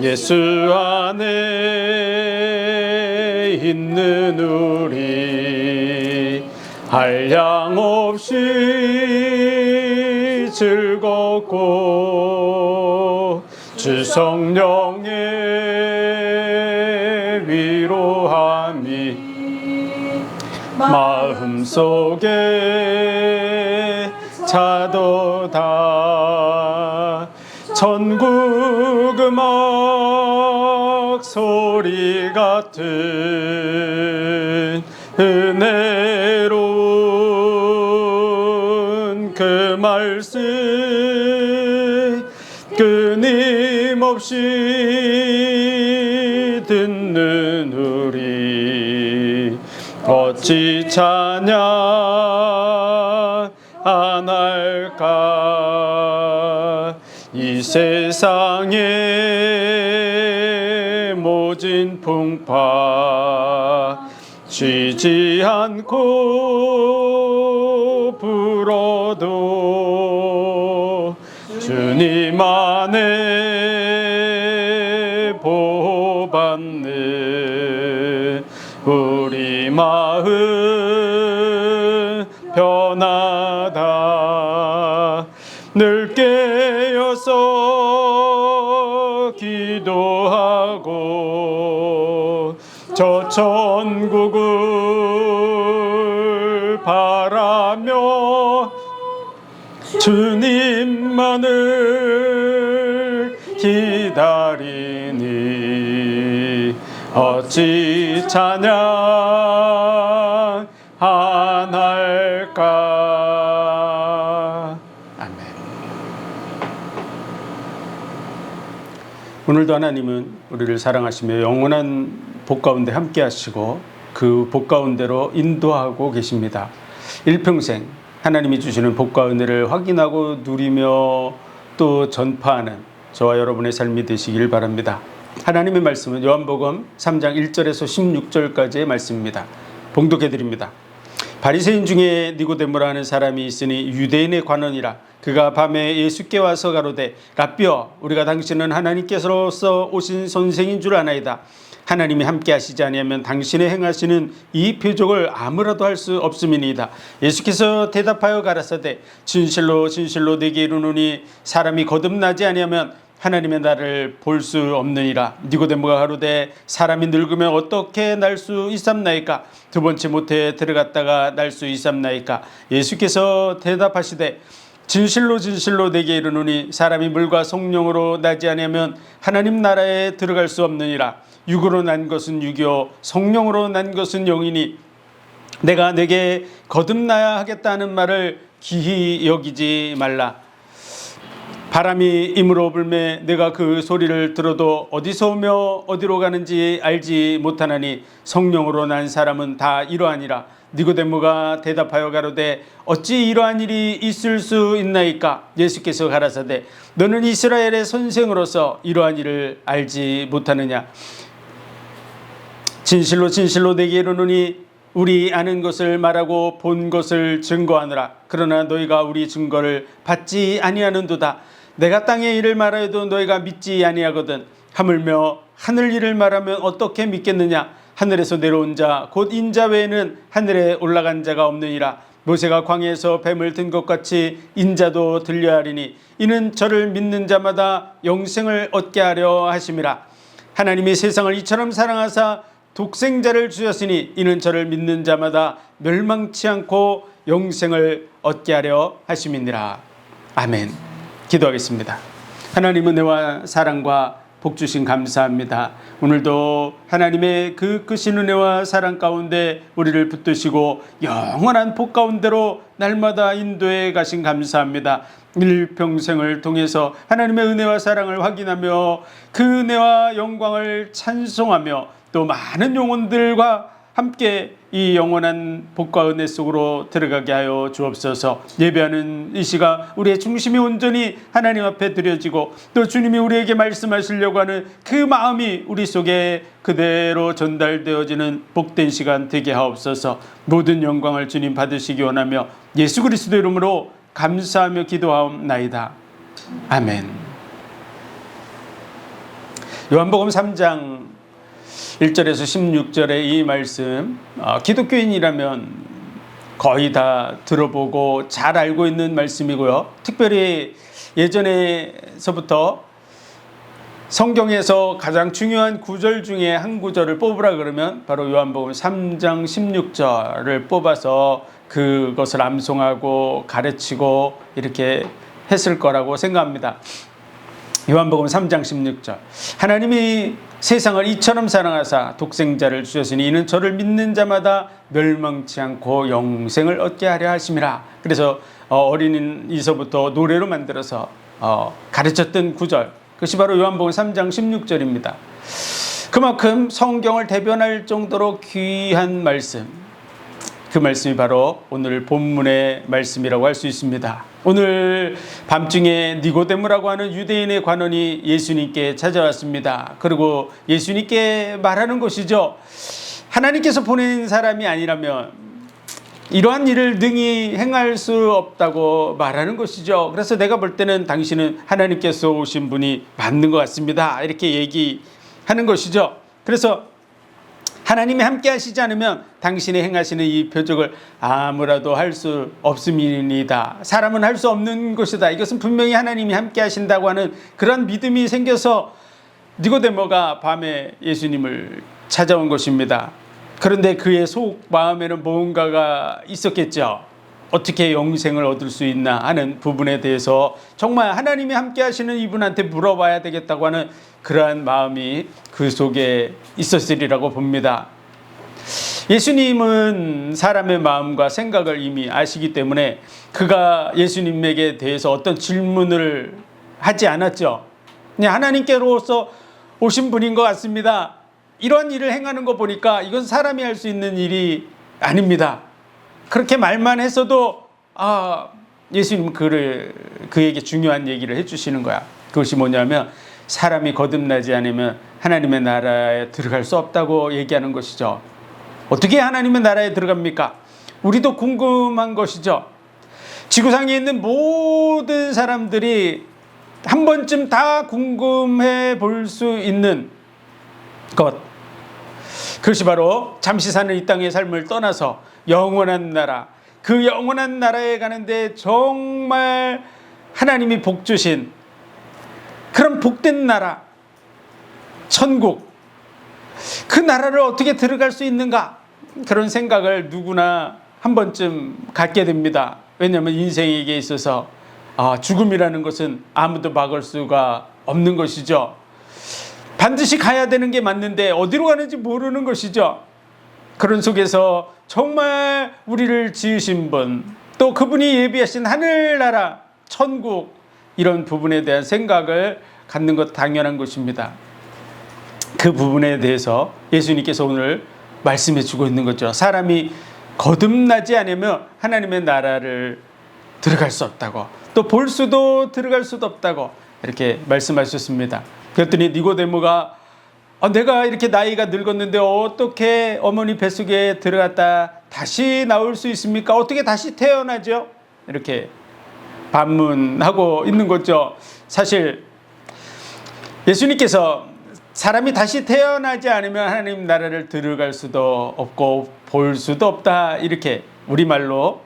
예수 안에 있는 우리 한량없이 즐겁고 주 성령의 위로함이 마음속에 차도다. 천국 음악 소리 같은 은혜로운 그 말씀 끊임없이 듣는 우리 어찌 찬양 안 할까. 이 세상의 모진 풍파 쉬지 않고 불어도 주님 안에 보호받는 우리 마음 변하다. 늘 깨어서 기도하고 저 천국을 바라며 주님만을 기다리니 어찌 찬양 안 할까. 아멘. 오늘도 하나님은 우리를 사랑하시며 영원한 복 가운데 함께 하시고 그 복 가운데로 인도하고 계십니다. 일평생 하나님이 주시는 복과 은혜를 확인하고 누리며 또 전파하는 저와 여러분의 삶이 되시길 바랍니다. 하나님의 말씀은 요한복음 3장 1절에서 16절까지의 말씀입니다. 봉독해 드립니다. 바리새인 중에 니고데모라 하는 사람이 있으니 유대인의 관원이라. 그가 밤에 예수께 와서 가로되 라삐어, 우리가 당신은 하나님께서로서 오신 선생인 줄 아나이다. 하나님이 함께 하시지 아니하면 당신의 행하시는 이 표적을 아무라도 할 수 없음이니이다. 예수께서 대답하여 가라사대 진실로 진실로 내게 이르노니 사람이 거듭나지 아니하면 하나님의 나라를 볼 수 없느니라. 니고데모가 가로되 사람이 늙으면 어떻게 날 수 있삼나이까? 두 번째 모태에 들어갔다가 날 수 있삼나이까? 예수께서 대답하시되 진실로 진실로 내게 이르노니 사람이 물과 성령으로 나지 아니하면 하나님 나라에 들어갈 수 없느니라. 육으로 난 것은 육이요 성령으로 난 것은 영이니 내가 내게 거듭나야 하겠다는 말을 기히 여기지 말라. 바람이 임으로 불매 내가 그 소리를 들어도 어디서 오며 어디로 가는지 알지 못하나니 성령으로 난 사람은 다 이러하니라. 니고데모가 대답하여 가로되 어찌 이러한 일이 있을 수 있나이까? 예수께서 가라사대 너는 이스라엘의 선생으로서 이러한 일을 알지 못하느냐? 진실로 진실로 내게 이르노니 우리 아는 것을 말하고 본 것을 증거하느라. 그러나 너희가 우리 증거를 받지 아니하는도다. 내가 땅의 일을 말하여도 너희가 믿지 아니하거든. 하물며 하늘 일을 말하면 어떻게 믿겠느냐? 하늘에서 내려온 자 곧 인자 외에는 하늘에 올라간 자가 없느니라. 모세가 광야에서 뱀을 든 것 같이 인자도 들려야 하리니 이는 저를 믿는 자마다 영생을 얻게 하려 하심이라. 하나님이 세상을 이처럼 사랑하사 독생자를 주셨으니 이는 저를 믿는 자마다 멸망치 않고 영생을 얻게 하려 하심이니라. 아멘. 기도하겠습니다. 하나님 은혜와 사랑과 복 주신 감사합니다. 오늘도 하나님의 그 크신 은혜와 사랑 가운데 우리를 붙드시고 영원한 복 가운데로 날마다 인도해 가신 감사합니다. 일평생을 통해서 하나님의 은혜와 사랑을 확인하며 그 은혜와 영광을 찬송하며 또 많은 영혼들과 함께 이 영원한 복과 은혜 속으로 들어가게 하여 주옵소서. 예배하는 이 시간 우리의 중심이 온전히 하나님 앞에 드려지고 또 주님이 우리에게 말씀하시려고 하는 그 마음이 우리 속에 그대로 전달되어지는 복된 시간 되게 하옵소서. 모든 영광을 주님 받으시기 원하며 예수 그리스도 이름으로 감사하며 기도하옵나이다. 아멘. 요한복음 3장 1절에서 16절의 이 말씀, 기독교인이라면 거의 다 들어보고 잘 알고 있는 말씀이고요. 특별히 예전에서부터 성경에서 가장 중요한 구절 중에 한 구절을 뽑으라 그러면 바로 요한복음 3장 16절을 뽑아서 그것을 암송하고 가르치고 이렇게 했을 거라고 생각합니다. 요한복음 3장 16절, 하나님이 세상을 이처럼 사랑하사 독생자를 주셨으니 이는 저를 믿는 자마다 멸망치 않고 영생을 얻게 하려 하심이라. 그래서 어린이서부터 노래로 만들어서 가르쳤던 구절, 그것이 바로 요한복음 3장 16절입니다. 그만큼 성경을 대변할 정도로 귀한 말씀, 그 말씀이 바로 오늘 본문의 말씀이라고 할 수 있습니다. 오늘 밤중에 니고데모라고 하는 유대인의 관원이 예수님께 찾아왔습니다. 그리고 예수님께 말하는 것이죠. 하나님께서 보낸 사람이 아니라면 이러한 일을 능히 행할 수 없다고 말하는 것이죠. 그래서 내가 볼 때는 당신은 하나님께서 오신 분이 맞는 것 같습니다. 이렇게 얘기하는 것이죠. 그래서 하나님이 함께 하시지 않으면 당신이 행하시는 이 표적을 아무라도 할 수 없음이니이다. 사람은 할 수 없는 것이다. 이것은 분명히 하나님이 함께 하신다고 하는 그런 믿음이 생겨서 니고데모가 밤에 예수님을 찾아온 것입니다. 그런데 그의 속 마음에는 무언가가 있었겠죠. 어떻게 영생을 얻을 수 있나 하는 부분에 대해서 정말 하나님이 함께 하시는 이분한테 물어봐야 되겠다고 하는 그러한 마음이 그 속에 있었으리라고 봅니다. 예수님은 사람의 마음과 생각을 이미 아시기 때문에 그가 예수님에게 대해서 어떤 질문을 하지 않았죠. 그냥 하나님께로서 오신 분인 것 같습니다. 이런 일을 행하는 거 보니까 이건 사람이 할 수 있는 일이 아닙니다. 그렇게 말만 했어도 예수님은 그에게 중요한 얘기를 해주시는 거야. 그것이 뭐냐면 사람이 거듭나지 않으면 하나님의 나라에 들어갈 수 없다고 얘기하는 것이죠. 어떻게 하나님의 나라에 들어갑니까? 우리도 궁금한 것이죠. 지구상에 있는 모든 사람들이 한 번쯤 다 궁금해 볼 수 있는 것, 그것이 바로 잠시 사는 이 땅의 삶을 떠나서 영원한 나라, 그 영원한 나라에 가는데 정말 하나님이 복 주신 그런 복된 나라, 천국, 그 나라를 어떻게 들어갈 수 있는가, 그런 생각을 누구나 한 번쯤 갖게 됩니다. 왜냐하면 인생에게 있어서 죽음이라는 것은 아무도 막을 수가 없는 것이죠. 반드시 가야 되는 게 맞는데 어디로 가는지 모르는 것이죠. 그런 속에서 정말 우리를 지으신 분, 또 그분이 예비하신 하늘나라, 천국, 이런 부분에 대한 생각을 갖는 것 당연한 것입니다. 그 부분에 대해서 예수님께서 오늘 말씀해 주고 있는 거죠. 사람이 거듭나지 않으면 하나님의 나라를 들어갈 수 없다고, 또 볼 수도 들어갈 수도 없다고 이렇게 말씀하셨습니다. 그랬더니 니고데모가 내가 이렇게 나이가 늙었는데 어떻게 어머니 뱃속에 들어갔다 다시 나올 수 있습니까? 어떻게 다시 태어나죠? 이렇게 반문하고 있는 거죠. 사실 예수님께서 사람이 다시 태어나지 않으면 하나님 나라를 들어갈 수도 없고 볼 수도 없다, 이렇게 우리말로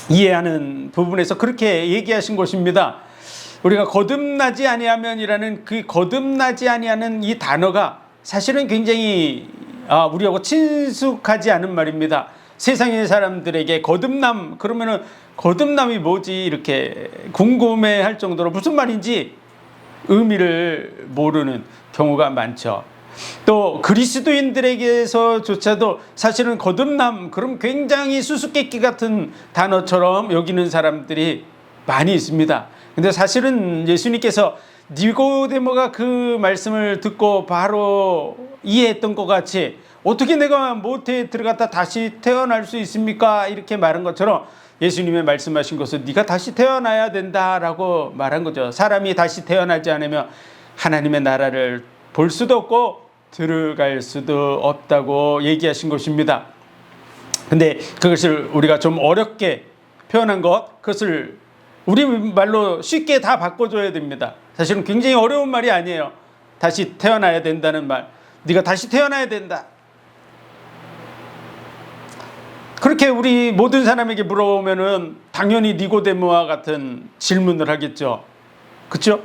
이해하는 부분에서 그렇게 얘기하신 것입니다. 우리가 거듭나지 아니하면이라는 그 거듭나지 아니하는 이 단어가 사실은 굉장히 우리하고 친숙하지 않은 말입니다. 세상의 사람들에게 거듭남 그러면은 거듭남이 뭐지 이렇게 궁금해할 정도로 무슨 말인지 의미를 모르는 경우가 많죠. 또 그리스도인들에게서조차도 사실은 거듭남 그럼 굉장히 수수께끼 같은 단어처럼 여기는 사람들이 많이 있습니다. 근데 사실은 예수님께서 니고데모가 그 말씀을 듣고 바로 이해했던 것 같이 어떻게 내가 모태에 들어갔다 다시 태어날 수 있습니까? 이렇게 말한 것처럼 예수님의 말씀하신 것은 네가 다시 태어나야 된다라고 말한 거죠. 사람이 다시 태어나지 않으면 하나님의 나라를 볼 수도 없고 들어갈 수도 없다고 얘기하신 것입니다. 근데 그것을 우리가 좀 어렵게 표현한 것, 그것을 우리 말로 쉽게 다 바꿔줘야 됩니다. 사실은 굉장히 어려운 말이 아니에요. 다시 태어나야 된다는 말, 네가 다시 태어나야 된다. 그렇게 우리 모든 사람에게 물어보면은 당연히 니고데모와 같은 질문을 하겠죠. 그렇죠?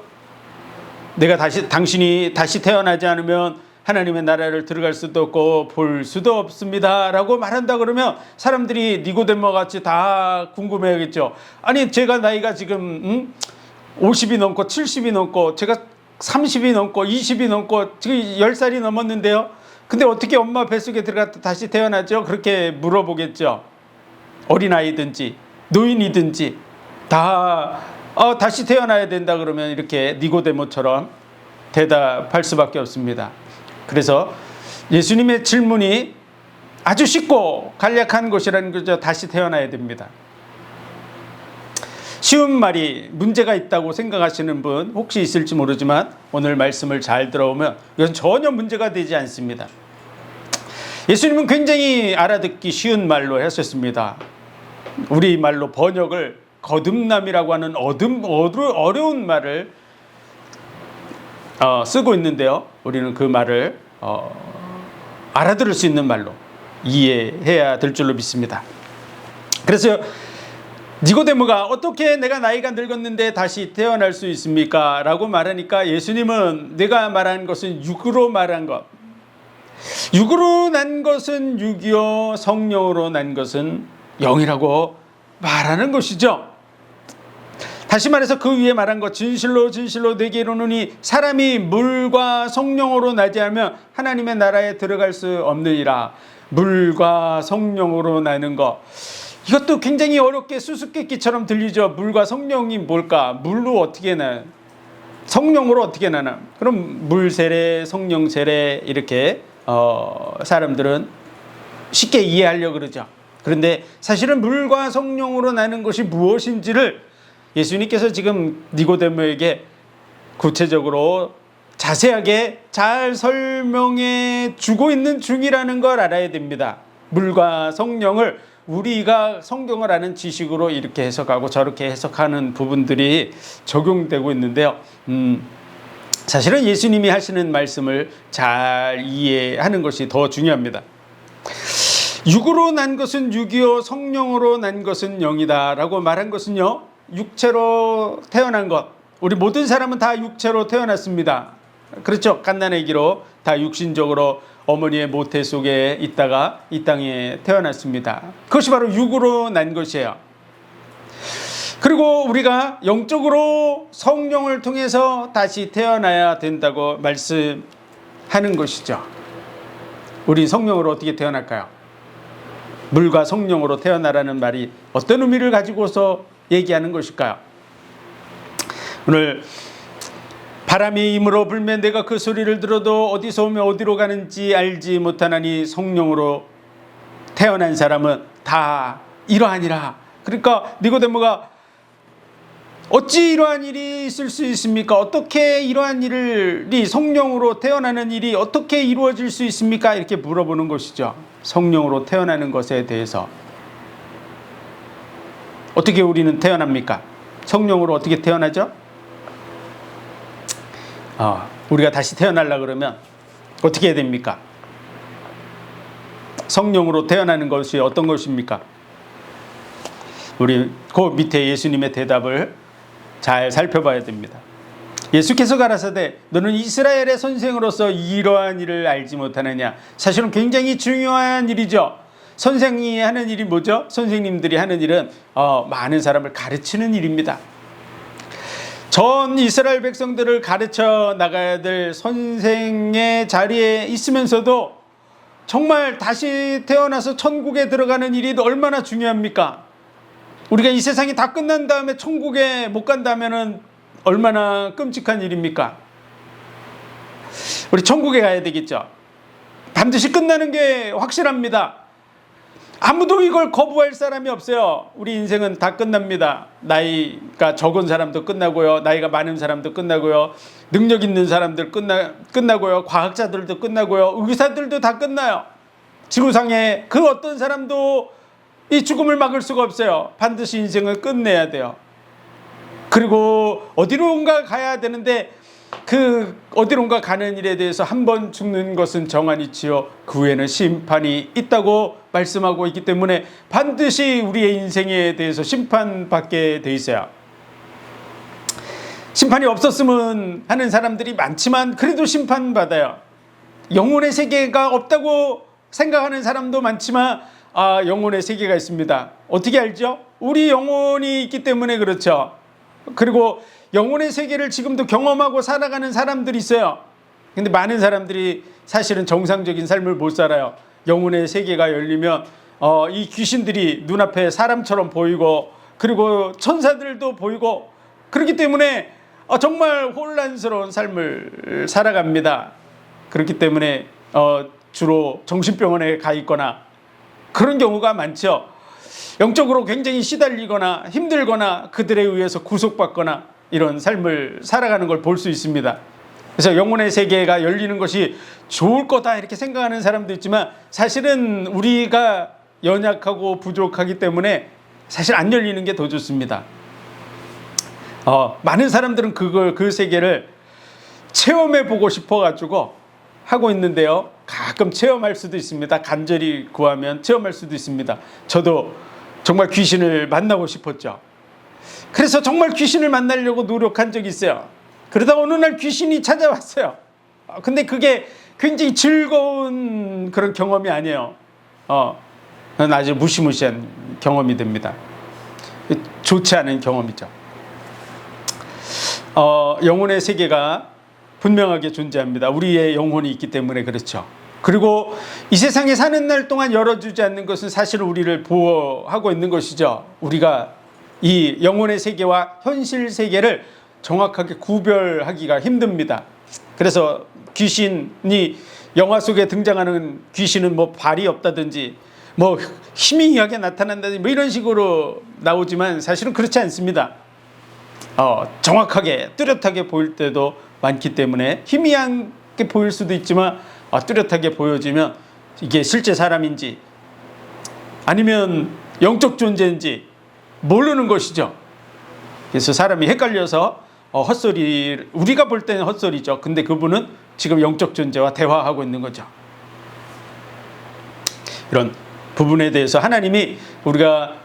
당신이 다시 태어나지 않으면 하나님의 나라를 들어갈 수도 없고 볼 수도 없습니다 라고 말한다 그러면 사람들이 니고데모 같이 다 궁금해하겠죠. 아니 제가 나이가 지금 50이 넘고 70이 넘고 제가 30이 넘고 20이 넘고 지금 10살이 넘었는데요. 근데 어떻게 엄마 뱃속에 들어갔다 다시 태어나죠? 그렇게 물어보겠죠. 어린아이든지 노인이든지 다 다시 태어나야 된다 그러면 이렇게 니고데모처럼 대답할 수밖에 없습니다. 그래서 예수님의 질문이 아주 쉽고 간략한 것이라는 거죠. 다시 태어나야 됩니다. 쉬운 말이 문제가 있다고 생각하시는 분 혹시 있을지 모르지만 오늘 말씀을 잘 들어오면 이건 전혀 문제가 되지 않습니다. 예수님은 굉장히 알아듣기 쉬운 말로 하셨습니다. 우리말로 번역을 거듭남이라고 하는 어려운 말을 쓰고 있는데요. 우리는 그 말을 알아들을 수 있는 말로 이해해야 될 줄로 믿습니다. 그래서 니고데모가 어떻게 내가 나이가 늙었는데 다시 태어날 수 있습니까? 라고 말하니까 예수님은 내가 말한 것은 육으로 말한 것, 육으로 난 것은 육이요 성령으로 난 것은 영이라고 말하는 것이죠. 다시 말해서 그 위에 말한 것, 진실로 진실로 내게 이르노니 사람이 물과 성령으로 나지 않으면 하나님의 나라에 들어갈 수 없느니라. 물과 성령으로 나는 것, 이것도 굉장히 어렵게 수수께끼처럼 들리죠. 물과 성령이 뭘까? 물로 어떻게 나요? 성령으로 어떻게 나나? 그럼 물 세례, 성령 세례 이렇게 사람들은 쉽게 이해하려고 그러죠. 그런데 사실은 물과 성령으로 나는 것이 무엇인지를 예수님께서 지금 니고데모에게 구체적으로 자세하게 잘 설명해 주고 있는 중이라는 걸 알아야 됩니다. 물과 성령을 우리가 성경을 아는 지식으로 이렇게 해석하고 저렇게 해석하는 부분들이 적용되고 있는데요. 사실은 예수님이 하시는 말씀을 잘 이해하는 것이 더 중요합니다. 육으로 난 것은 육이요 성령으로 난 것은 영이다 라고 말한 것은요, 육체로 태어난 것, 우리 모든 사람은 다 육체로 태어났습니다. 그렇죠. 갓난아기로 다 육신적으로 어머니의 모태 속에 있다가 이 땅에 태어났습니다. 그것이 바로 육으로 난 것이에요. 그리고 우리가 영적으로 성령을 통해서 다시 태어나야 된다고 말씀하는 것이죠. 우리 성령으로 어떻게 태어날까요? 물과 성령으로 태어나라는 말이 어떤 의미를 가지고서 얘기하는 것일까요? 오늘 바람이 힘으로 불면 내가 그 소리를 들어도 어디서 오며 어디로 가는지 알지 못하나니 성령으로 태어난 사람은 다 이러하니라. 그러니까 니고데모가 어찌 이러한 일이 있을 수 있습니까? 어떻게 이러한 일이 성령으로 태어나는 일이 어떻게 이루어질 수 있습니까? 이렇게 물어보는 것이죠. 성령으로 태어나는 것에 대해서 어떻게 우리는 태어납니까? 성령으로 어떻게 태어나죠? 우리가 다시 태어나려고 그러면 어떻게 해야 됩니까? 성령으로 태어나는 것이 어떤 것입니까? 우리 그 밑에 예수님의 대답을 잘 살펴봐야 됩니다. 예수께서 가라사대 너는 이스라엘의 선생으로서 이러한 일을 알지 못하느냐. 사실은 굉장히 중요한 일이죠. 선생이 하는 일이 뭐죠? 선생님들이 하는 일은 많은 사람을 가르치는 일입니다. 전 이스라엘 백성들을 가르쳐 나가야 될 선생의 자리에 있으면서도 정말 다시 태어나서 천국에 들어가는 일이 얼마나 중요합니까? 우리가 이 세상이 다 끝난 다음에 천국에 못 간다면 얼마나 끔찍한 일입니까? 우리 천국에 가야 되겠죠. 반드시 끝나는 게 확실합니다. 아무도 이걸 거부할 사람이 없어요. 우리 인생은 다 끝납니다. 나이가 적은 사람도 끝나고요, 나이가 많은 사람도 끝나고요, 능력 있는 사람들 끝나고요, 과학자들도 끝나고요, 의사들도 다 끝나요. 지구상에 그 어떤 사람도 이 죽음을 막을 수가 없어요. 반드시 인생을 끝내야 돼요. 그리고 어디론가 가야 되는데 그 어디론가 가는 일에 대해서 한 번 죽는 것은 정한이치요 그 후에는 심판이 있다고 말씀하고 있기 때문에 반드시 우리의 인생에 대해서 심판받게 돼 있어요. 심판이 없었으면 하는 사람들이 많지만 그래도 심판받아요. 영혼의 세계가 없다고 생각하는 사람도 많지만 영혼의 세계가 있습니다. 어떻게 알죠? 우리 영혼이 있기 때문에 그렇죠. 그리고 영혼의 세계를 지금도 경험하고 살아가는 사람들이 있어요. 근데 많은 사람들이 사실은 정상적인 삶을 못 살아요. 영혼의 세계가 열리면 이 귀신들이 눈앞에 사람처럼 보이고 그리고 천사들도 보이고 그렇기 때문에 정말 혼란스러운 삶을 살아갑니다. 그렇기 때문에 주로 정신병원에 가 있거나 그런 경우가 많죠. 영적으로 굉장히 시달리거나 힘들거나 그들에 의해서 구속받거나 이런 삶을 살아가는 걸 볼 수 있습니다. 그래서 영혼의 세계가 열리는 것이 좋을 거다 이렇게 생각하는 사람도 있지만 사실은 우리가 연약하고 부족하기 때문에 사실 안 열리는 게 더 좋습니다. 많은 사람들은 그 세계를 체험해 보고 싶어 가지고 하고 있는데요. 가끔 체험할 수도 있습니다. 간절히 구하면 체험할 수도 있습니다. 저도 정말 귀신을 만나고 싶었죠. 그래서 정말 귀신을 만나려고 노력한 적이 있어요. 그러다 어느 날 귀신이 찾아왔어요. 근데 그게 굉장히 즐거운 그런 경험이 아니에요. 그건 아주 무시무시한 경험이 됩니다. 좋지 않은 경험이죠. 영혼의 세계가 분명하게 존재합니다. 우리의 영혼이 있기 때문에 그렇죠. 그리고 이 세상에 사는 날 동안 열어주지 않는 것은 사실 우리를 보호하고 있는 것이죠. 우리가 이 영혼의 세계와 현실 세계를 정확하게 구별하기가 힘듭니다. 그래서 귀신이 영화 속에 등장하는 귀신은 뭐 발이 없다든지 뭐 희미하게 나타난다든지 뭐 이런 식으로 나오지만 사실은 그렇지 않습니다. 정확하게 뚜렷하게 보일 때도 많기 때문에 희미하게 보일 수도 있지만 뚜렷하게 보여지면 이게 실제 사람인지 아니면 영적 존재인지 모르는 것이죠. 그래서 사람이 헷갈려서 헛소리, 우리가 볼 때는 헛소리죠. 근데 그분은 지금 영적 존재와 대화하고 있는 거죠. 이런 부분에 대해서 하나님이 우리가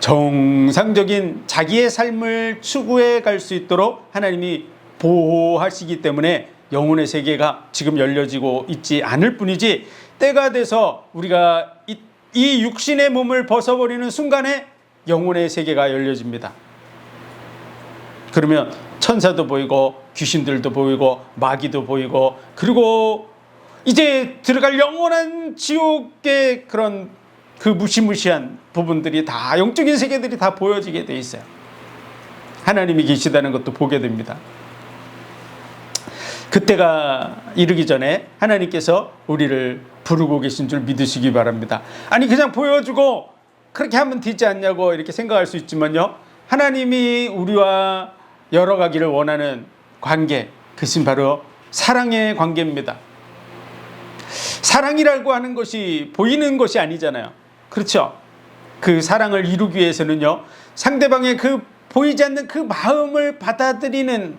정상적인 자기의 삶을 추구해 갈 수 있도록 하나님이 보호하시기 때문에 영혼의 세계가 지금 열려지고 있지 않을 뿐이지 때가 돼서 우리가 이 육신의 몸을 벗어버리는 순간에 영혼의 세계가 열려집니다. 그러면 천사도 보이고 귀신들도 보이고 마귀도 보이고 그리고 이제 들어갈 영원한 지옥의 그런 그 무시무시한 부분들이 다 영적인 세계들이 다 보여지게 돼 있어요. 하나님이 계시다는 것도 보게 됩니다. 그때가 이르기 전에 하나님께서 우리를 부르고 계신 줄 믿으시기 바랍니다. 아니 그냥 보여주고 그렇게 하면 되지 않냐고 이렇게 생각할 수 있지만요. 하나님이 우리와 열어가기를 원하는 관계, 그것은 바로 사랑의 관계입니다. 사랑이라고 하는 것이 보이는 것이 아니잖아요. 그렇죠? 그 사랑을 이루기 위해서는요. 상대방의 그 보이지 않는 그 마음을 받아들이는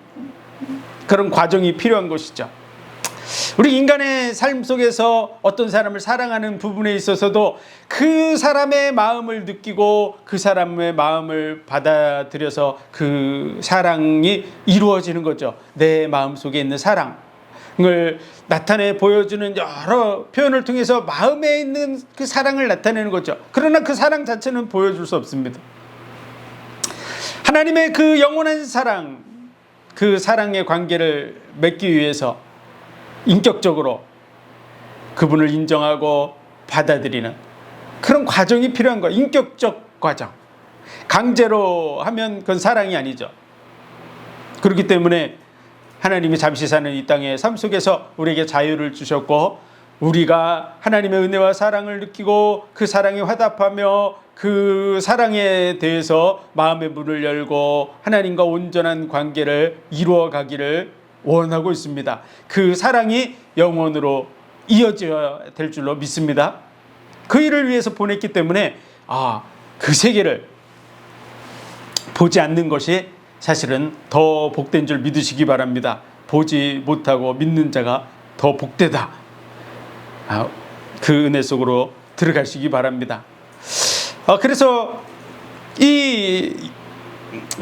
그런 과정이 필요한 것이죠. 우리 인간의 삶 속에서 어떤 사람을 사랑하는 부분에 있어서도 그 사람의 마음을 느끼고 그 사람의 마음을 받아들여서 그 사랑이 이루어지는 거죠. 내 마음 속에 있는 사랑을 나타내 보여주는 여러 표현을 통해서 마음에 있는 그 사랑을 나타내는 거죠. 그러나 그 사랑 자체는 보여줄 수 없습니다. 하나님의 그 영원한 사랑, 그 사랑의 관계를 맺기 위해서 인격적으로 그분을 인정하고 받아들이는 그런 과정이 필요한 거예요. 인격적 과정. 강제로 하면 그건 사랑이 아니죠. 그렇기 때문에 하나님이 잠시 사는 이 땅의 삶 속에서 우리에게 자유를 주셨고 우리가 하나님의 은혜와 사랑을 느끼고 그 사랑에 화답하며 그 사랑에 대해서 마음의 문을 열고 하나님과 온전한 관계를 이루어 가기를 원하고 있습니다. 그 사랑이 영원으로 이어져야 될 줄로 믿습니다. 그 일을 위해서 보냈기 때문에 그 세계를 보지 않는 것이 사실은 더 복된 줄 믿으시기 바랍니다. 보지 못하고 믿는 자가 더 복되다. 그 은혜 속으로 들어가시기 바랍니다. 그래서 이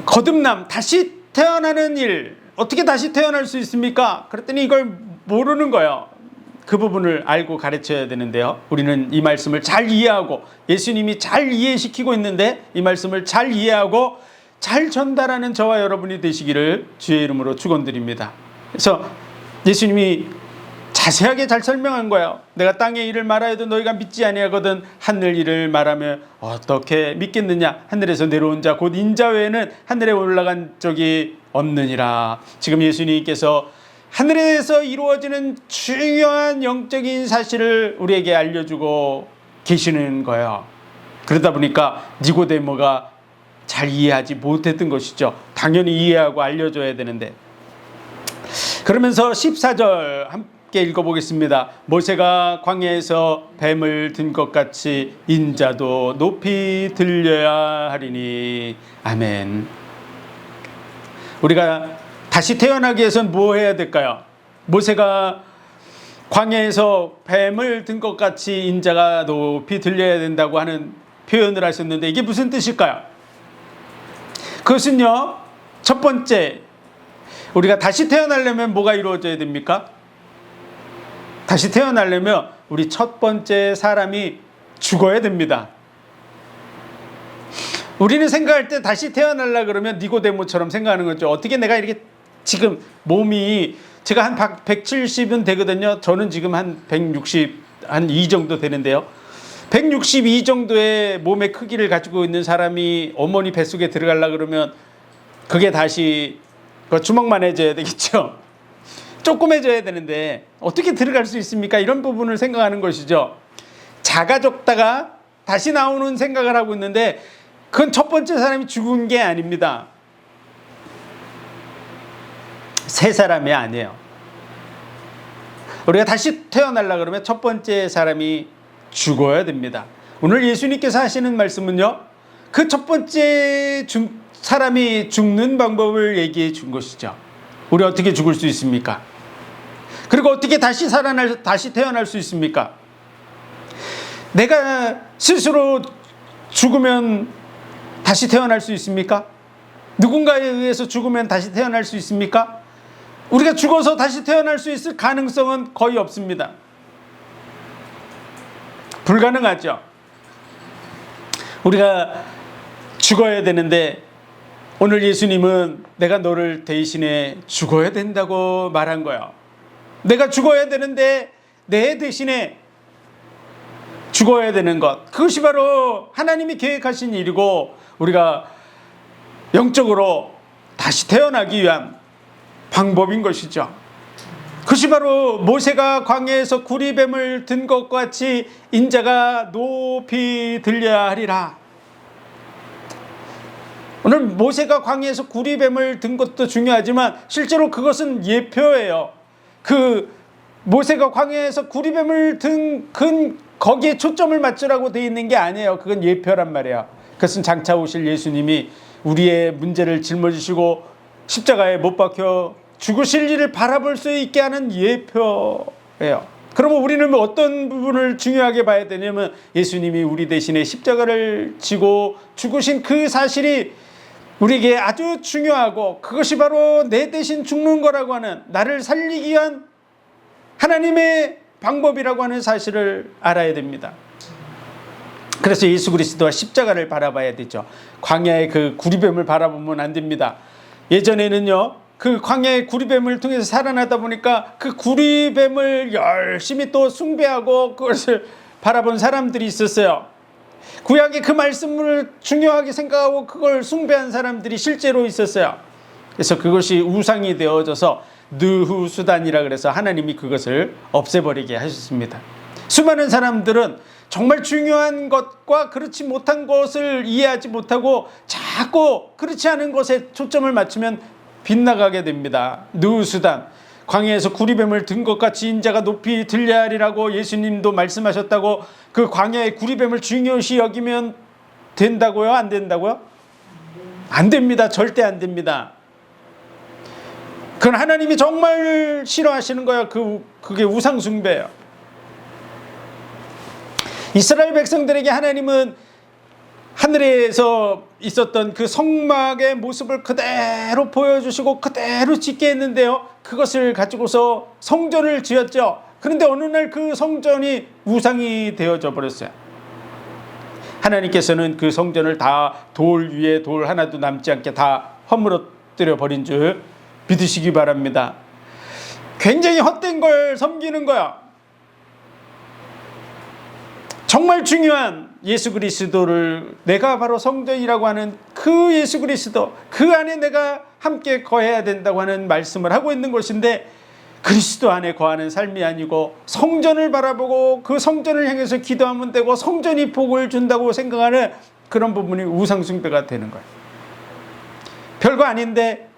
거듭남, 다시 태어나는 일, 어떻게 다시 태어날 수 있습니까? 그랬더니 이걸 모르는 거예요. 그 부분을 알고 가르쳐야 되는데요. 우리는 이 말씀을 잘 이해하고 예수님이 잘 이해시키고 있는데 이 말씀을 잘 이해하고 잘 전달하는 저와 여러분이 되시기를 주의 이름으로 축원드립니다. 그래서 예수님이 자세하게 잘 설명한 거예요. 내가 땅의 일을 말하여도 너희가 믿지 아니하거든 하늘 일을 말하며 어떻게 믿겠느냐. 하늘에서 내려온 자 곧 인자 외에는 하늘에 올라간 적이 없느니라. 지금 예수님께서 하늘에서 이루어지는 중요한 영적인 사실을 우리에게 알려주고 계시는 거예요. 그러다 보니까 니고데모가 잘 이해하지 못했던 것이죠. 당연히 이해하고 알려줘야 되는데. 그러면서 14절 함께 읽어보겠습니다. 모세가 광야에서 뱀을 든 것 같이 인자도 높이 들려야 하리니. 아멘. 우리가 다시 태어나기 위해서는 뭐 해야 될까요? 모세가 광야에서 뱀을 든 것 같이 인자가 높이 들려야 된다고 하는 표현을 하셨는데 이게 무슨 뜻일까요? 그것은요, 첫 번째, 우리가 다시 태어나려면 뭐가 이루어져야 됩니까? 다시 태어나려면 우리 첫 번째 사람이 죽어야 됩니다. 우리는 생각할 때 다시 태어나려고 그러면 니고데모처럼 생각하는 거죠. 어떻게 내가 이렇게 지금 몸이 제가 한 170은 되거든요. 저는 지금 한 160, 한 2 정도 되는데요. 162 정도의 몸의 크기를 가지고 있는 사람이 어머니 뱃속에 들어가려고 그러면 그게 다시 주먹만해져야 되겠죠. 조그매져야 되는데 어떻게 들어갈 수 있습니까? 이런 부분을 생각하는 것이죠. 작아졌다가 다시 나오는 생각을 하고 있는데 그건 첫 번째 사람이 죽은 게 아닙니다. 새 사람이 아니에요. 우리가 다시 태어나려고 그러면 첫 번째 사람이 죽어야 됩니다. 오늘 예수님께서 하시는 말씀은요, 그 첫 번째 사람이 죽는 방법을 얘기해 준 것이죠. 우리 어떻게 죽을 수 있습니까? 그리고 어떻게 다시 태어날 수 있습니까? 내가 스스로 죽으면 다시 태어날 수 있습니까? 누군가에 의해서 죽으면 다시 태어날 수 있습니까? 우리가 죽어서 다시 태어날 수 있을 가능성은 거의 없습니다. 불가능하죠. 우리가 죽어야 되는데 오늘 예수님은 내가 너를 대신에 죽어야 된다고 말한 거예요. 내가 죽어야 되는데 내 대신에 죽어야 되는 것, 그것이 바로 하나님이 계획하신 일이고 우리가 영적으로 다시 태어나기 위한 방법인 것이죠. 그것이 바로 모세가 광야에서 구리뱀을 든 것 같이 인자가 높이 들려야 하리라. 오늘 모세가 광야에서 구리뱀을 든 것도 중요하지만 실제로 그것은 예표예요. 그 모세가 광야에서 구리뱀을 든 거기에 초점을 맞추라고 되어 있는 게 아니에요. 그건 예표란 말이에요. 그것은 장차 오실 예수님이 우리의 문제를 짊어지시고 십자가에 못 박혀 죽으실 일을 바라볼 수 있게 하는 예표예요. 그러면 우리는 어떤 부분을 중요하게 봐야 되냐면 예수님이 우리 대신에 십자가를 지고 죽으신 그 사실이 우리에게 아주 중요하고 그것이 바로 내 대신 죽는 거라고 하는, 나를 살리기 위한 하나님의 방법이라고 하는 사실을 알아야 됩니다. 그래서 예수 그리스도와 십자가를 바라봐야 되죠. 광야의 그 구리뱀을 바라보면 안 됩니다. 예전에는요, 그 광야의 구리뱀을 통해서 살아나다 보니까 그 구리뱀을 열심히 또 숭배하고 그것을 바라본 사람들이 있었어요. 구약의 그 말씀을 중요하게 생각하고 그걸 숭배한 사람들이 실제로 있었어요. 그래서 그것이 우상이 되어져서 느후수단이라 그래서 하나님이 그것을 없애버리게 하셨습니다. 수많은 사람들은 정말 중요한 것과 그렇지 못한 것을 이해하지 못하고 자꾸 그렇지 않은 것에 초점을 맞추면 빗나가게 됩니다. 느후수단, 광야에서 구리뱀을 든 것 같이 인자가 높이 들려야 하리라고 예수님도 말씀하셨다고 그 광야의 구리뱀을 중요시 여기면 된다고요? 안 된다고요? 안 됩니다. 절대 안 됩니다. 그건 하나님이 정말 싫어하시는 거야. 그게 우상 숭배예요. 이스라엘 백성들에게 하나님은 하늘에서 있었던 그 성막의 모습을 그대로 보여주시고 그대로 짓게 했는데요, 그것을 가지고서 성전을 지었죠. 그런데 어느 날 그 성전이 우상이 되어져 버렸어요. 하나님께서는 그 성전을 다 돌 위에 돌 하나도 남지 않게 다 허물어뜨려 버린 줄 믿으시기 바랍니다. 굉장히 헛된 걸 섬기는 거야. 정말 중요한 예수 그리스도를, 내가 바로 성전이라고 하는 그 예수 그리스도, 그 안에 내가 함께 거해야 된다고 하는 말씀을 하고 있는 것인데, 그리스도 안에 거하는 삶이 아니고 성전을 바라보고 그 성전을 향해서 기도하면 되고 성전이 복을 준다고 생각하는 그런 부분이 우상숭배가 되는 거예요. 별거 아닌데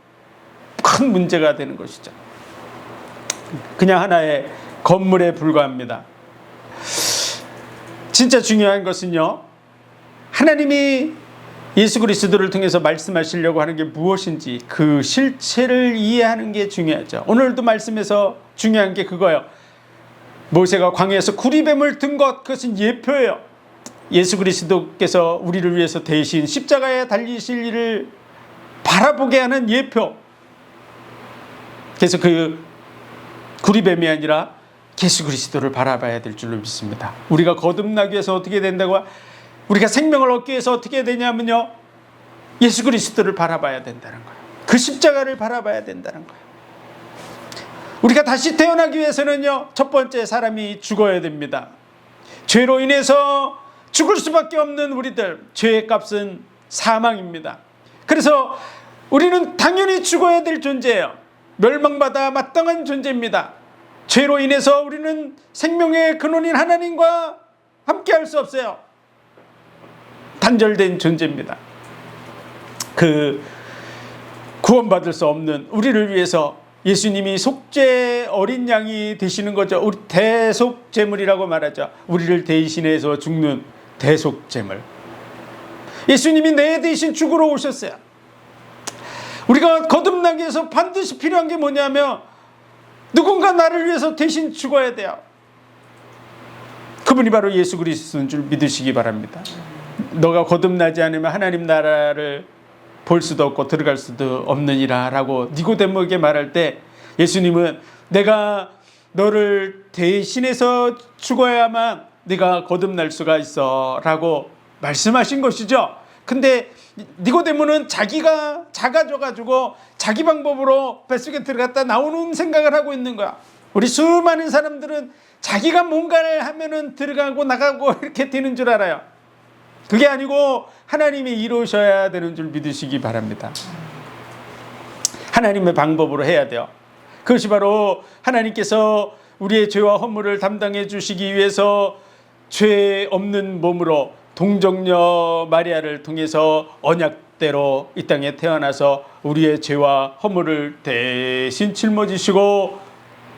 큰 문제가 되는 것이죠. 그냥 하나의 건물에 불과합니다. 진짜 중요한 것은요, 하나님이 예수 그리스도를 통해서 말씀하시려고 하는 게 무엇인지 그 실체를 이해하는 게 중요하죠. 오늘도 말씀에서 중요한 게 그거예요. 모세가 광야에서 구리뱀을 든 것, 그것은 예표예요. 예수 그리스도께서 우리를 위해서 대신 십자가에 달리실 일을 바라보게 하는 예표. 그래서 그 구리뱀이 아니라 예수 그리스도를 바라봐야 될 줄로 믿습니다. 우리가 거듭나기 위해서 어떻게 된다고? 우리가 생명을 얻기 위해서 어떻게 되냐면요, 예수 그리스도를 바라봐야 된다는 거예요. 그 십자가를 바라봐야 된다는 거예요. 우리가 다시 태어나기 위해서는요, 첫 번째 사람이 죽어야 됩니다. 죄로 인해서 죽을 수밖에 없는 우리들, 죄의 값은 사망입니다. 그래서 우리는 당연히 죽어야 될 존재예요. 멸망받아 마땅한 존재입니다. 죄로 인해서 우리는 생명의 근원인 하나님과 함께할 수 없어요. 단절된 존재입니다. 그 구원받을 수 없는 우리를 위해서 예수님이 속죄 어린 양이 되시는 거죠. 우리 대속제물이라고 말하죠. 우리를 대신해서 죽는 대속제물. 예수님이 내 대신 죽으러 오셨어요. 우리가 거듭나기 위해서 반드시 필요한 게 뭐냐면, 누군가 나를 위해서 대신 죽어야 돼요. 그분이 바로 예수 그리스도인 줄 믿으시기 바랍니다. 너가 거듭나지 않으면 하나님 나라를 볼 수도 없고 들어갈 수도 없느니라 라고 니고데모에게 말할 때, 예수님은 내가 너를 대신해서 죽어야만 네가 거듭날 수가 있어 라고 말씀하신 것이죠. 근데 니고데모는 자기가 작아져가지고 자기 방법으로 뱃속에 들어갔다 나오는 생각을 하고 있는 거야. 우리 수많은 사람들은 자기가 뭔가를 하면은 들어가고 나가고 이렇게 되는 줄 알아요. 그게 아니고 하나님이 이루셔야 되는 줄 믿으시기 바랍니다. 하나님의 방법으로 해야 돼요. 그것이 바로 하나님께서 우리의 죄와 허물을 담당해 주시기 위해서 죄 없는 몸으로 동정녀 마리아를 통해서 언약대로 이 땅에 태어나서 우리의 죄와 허물을 대신 짊어지시고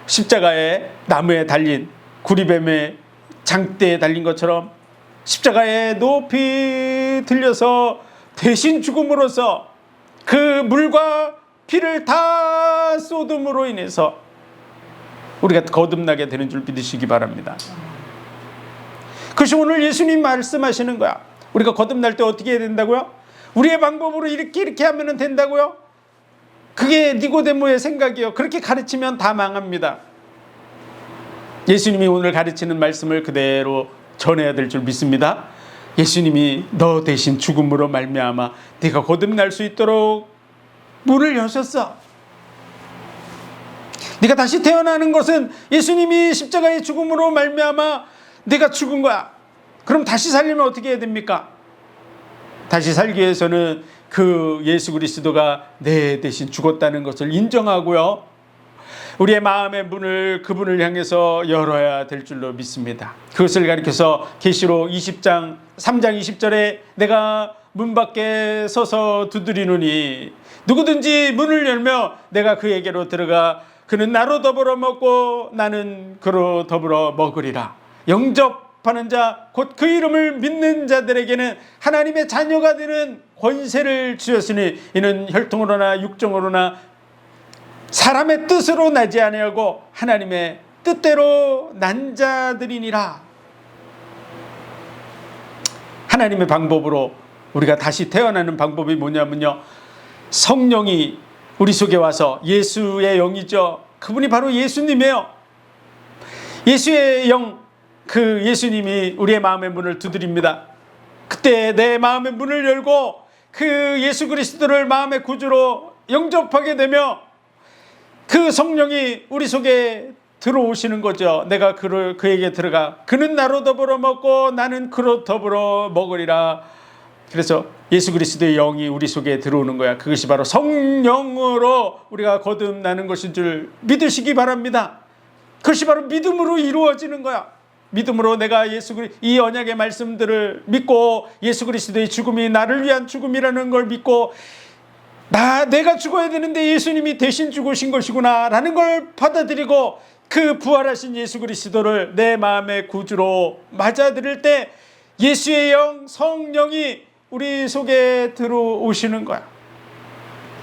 십자가에 나무에 달린 구리뱀의 장대에 달린 것처럼 십자가에 높이 들려서 대신 죽음으로써 그 물과 피를 다 쏟음으로 인해서 우리가 거듭나게 되는 줄 믿으시기 바랍니다. 그것이 오늘 예수님 말씀하시는 거야. 우리가 거듭날 때 어떻게 해야 된다고요? 우리의 방법으로 이렇게 하면 된다고요? 그게 니고데모의 생각이에요. 그렇게 가르치면 다 망합니다. 예수님이 오늘 가르치는 말씀을 그대로 전해야 될 줄 믿습니다. 예수님이 너 대신 죽음으로 말미암아 네가 거듭날 수 있도록 문을 여셨어. 네가 다시 태어나는 것은 예수님이 십자가의 죽음으로 말미암아 네가 죽은 거야. 그럼 다시 살려면 어떻게 해야 됩니까? 다시 살기 위해서는 그 예수 그리스도가 내 대신 죽었다는 것을 인정하고요, 우리의 마음의 문을 그분을 향해서 열어야 될 줄로 믿습니다. 그것을 가리켜서 계시록 20장 3장 20절에 내가 문 밖에 서서 두드리노니 누구든지 문을 열며 내가 그에게로 들어가 그는 나로 더불어 먹고 나는 그로 더불어 먹으리라. 영접하는 자 곧 그 이름을 믿는 자들에게는 하나님의 자녀가 되는 권세를 주셨으니 이는 혈통으로나 육정으로나 사람의 뜻으로 나지 아니하고 하나님의 뜻대로 난 자들이니라. 하나님의 방법으로 우리가 다시 태어나는 방법이 뭐냐면요, 성령이 우리 속에 와서, 예수의 영이죠, 그분이 바로 예수님이에요. 예수의 영, 그 예수님이 우리의 마음의 문을 두드립니다. 그때 내 마음의 문을 열고 그 예수 그리스도를 마음의 구주로 영접하게 되며 그 성령이 우리 속에 들어오시는 거죠. 내가 그에게 들어가 그는 나로 더불어 먹고 나는 그로 더불어 먹으리라. 그래서 예수 그리스도의 영이 우리 속에 들어오는 거야. 그것이 바로 성령으로 우리가 거듭나는 것인 줄 믿으시기 바랍니다. 그것이 바로 믿음으로 이루어지는 거야. 믿음으로 내가 이 언약의 말씀들을 믿고 예수 그리스도의 죽음이 나를 위한 죽음이라는 걸 믿고 내가 죽어야 되는데 예수님이 대신 죽으신 것이구나 라는 걸 받아들이고 그 부활하신 예수 그리스도를 내 마음의 구주로 맞아들일 때 예수의 영, 성령이 우리 속에 들어오시는 거야.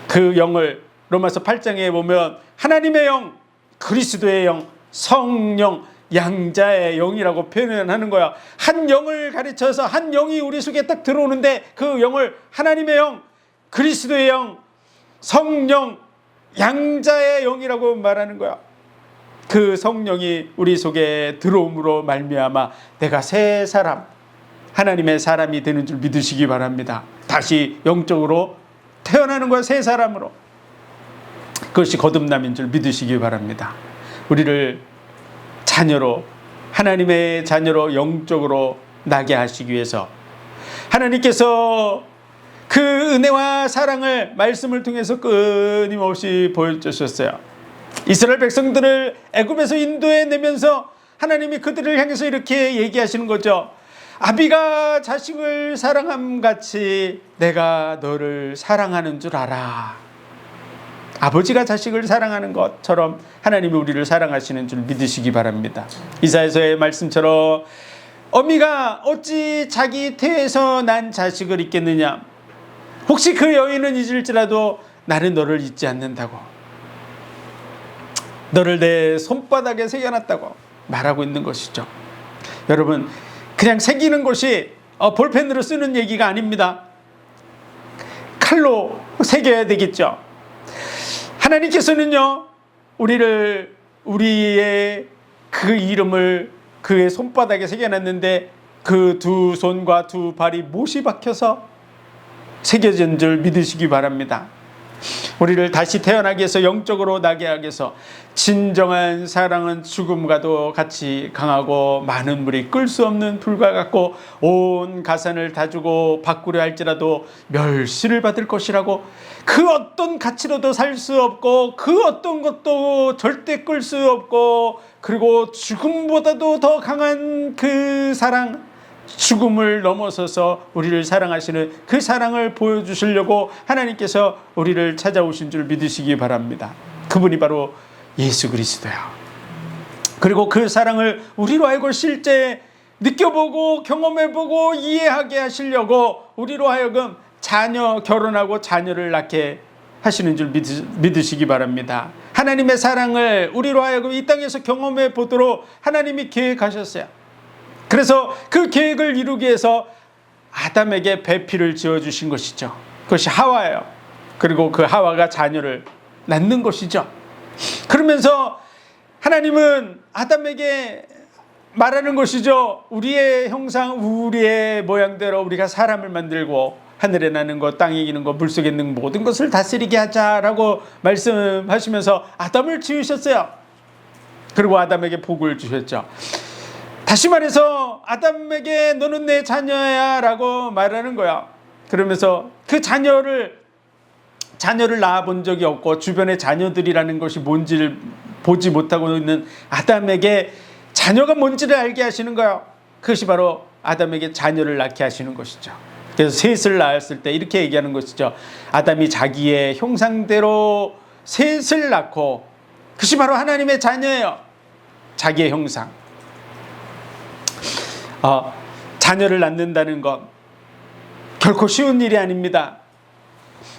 그 영을 로마서 8장에 보면 하나님의 영, 그리스도의 영, 성령, 양자의 영이라고 표현하는 거야. 한 영을 가르쳐서 한 영이 우리 속에 딱 들어오는데 그 영을 하나님의 영, 그리스도의 영, 성령, 양자의 영이라고 말하는 거야. 그 성령이 우리 속에 들어옴으로 말미암아 내가 새 사람, 하나님의 사람이 되는 줄 믿으시기 바랍니다. 다시 영적으로 태어나는 거야, 새 사람으로. 그것이 거듭남인 줄 믿으시기 바랍니다. 우리를 자녀로, 하나님의 자녀로 영적으로 나게 하시기 위해서 하나님께서 그 은혜와 사랑을 말씀을 통해서 끊임없이 보여주셨어요. 이스라엘 백성들을 애굽에서 인도해내면서 하나님이 그들을 향해서 이렇게 얘기하시는 거죠. 아비가 자식을 사랑함같이 내가 너를 사랑하는 줄 알아. 아버지가 자식을 사랑하는 것처럼 하나님이 우리를 사랑하시는 줄 믿으시기 바랍니다. 이사야서의 말씀처럼 어미가 어찌 자기 태에서 난 자식을 잊겠느냐. 혹시 그 여인은 잊을지라도 나는 너를 잊지 않는다고. 너를 내 손바닥에 새겨놨다고 말하고 있는 것이죠. 여러분, 그냥 새기는 것이 볼펜으로 쓰는 얘기가 아닙니다. 칼로 새겨야 되겠죠. 하나님께서는요, 우리의 그 이름을 그의 손바닥에 새겨놨는데 그 두 손과 두 발이 못이 박혀서 새겨진 줄 믿으시기 바랍니다. 우리를 다시 태어나게 해서 영적으로 나게 하기 위해서 진정한 사랑은 죽음과도 같이 강하고 많은 물이 끌 수 없는 불과 같고 온 가산을 다 주고 바꾸려 할지라도 멸시를 받을 것이라고, 그 어떤 가치로도 살 수 없고 그 어떤 것도 절대 끌 수 없고, 그리고 죽음보다도 더 강한 그 사랑, 죽음을 넘어서서 우리를 사랑하시는 그 사랑을 보여주시려고 하나님께서 우리를 찾아오신 줄 믿으시기 바랍니다. 그분이 바로 예수 그리스도야. 그리고 그 사랑을 우리로 알고 실제 느껴보고 경험해보고 이해하게 하시려고 우리로 하여금 결혼하고 자녀를 낳게 하시는 줄 믿으시기 바랍니다. 하나님의 사랑을 우리로 하여금 이 땅에서 경험해 보도록 하나님이 계획하셨어요. 그래서 그 계획을 이루기 위해서 아담에게 배필을 지어주신 것이죠. 그것이 하와예요. 그리고 그 하와가 자녀를 낳는 것이죠. 그러면서 하나님은 아담에게 말하는 것이죠. 우리의 형상, 우리의 모양대로 우리가 사람을 만들고 하늘에 나는 것, 땅에 기는 것, 물속에 있는 모든 것을 다스리게 하자라고 말씀하시면서 아담을 지으셨어요. 그리고 아담에게 복을 주셨죠. 다시 말해서 아담에게 너는 내 자녀야 라고 말하는 거야. 그러면서 그 자녀를 낳아본 적이 없고 주변의 자녀들이라는 것이 뭔지를 보지 못하고 있는 아담에게 자녀가 뭔지를 알게 하시는 거야. 그것이 바로 아담에게 자녀를 낳게 하시는 것이죠. 그래서 셋을 낳았을 때 이렇게 얘기하는 것이죠. 아담이 자기의 형상대로 셋을 낳고, 그것이 바로 하나님의 자녀예요. 자기의 형상. 자녀를 낳는다는 것 결코 쉬운 일이 아닙니다.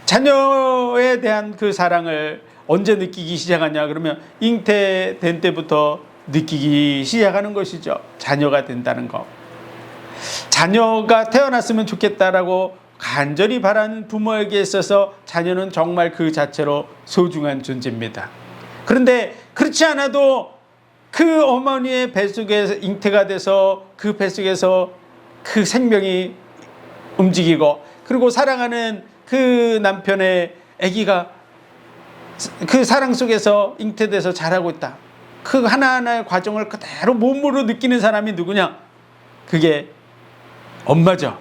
자녀에 대한 그 사랑을 언제 느끼기 시작하냐 그러면 잉태된 때부터 느끼기 시작하는 것이죠. 자녀가 된다는 거. 자녀가 태어났으면 좋겠다라고 간절히 바라는 부모에게 있어서 자녀는 정말 그 자체로 소중한 존재입니다. 그런데 그렇지 않아도 그 어머니의 뱃속에 잉태가 돼서 그 뱃속에서 그 생명이 움직이고 그리고 사랑하는 그 남편의 아기가 그 사랑 속에서 잉태돼서 자라고 있다. 그 하나하나의 과정을 그대로 몸으로 느끼는 사람이 누구냐? 그게 엄마죠.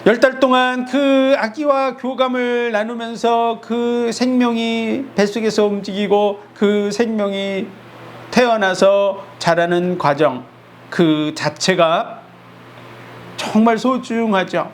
10달 동안 그 아기와 교감을 나누면서 그 생명이 뱃속에서 움직이고 그 생명이 태어나서 자라는 과정 그 자체가 정말 소중하죠.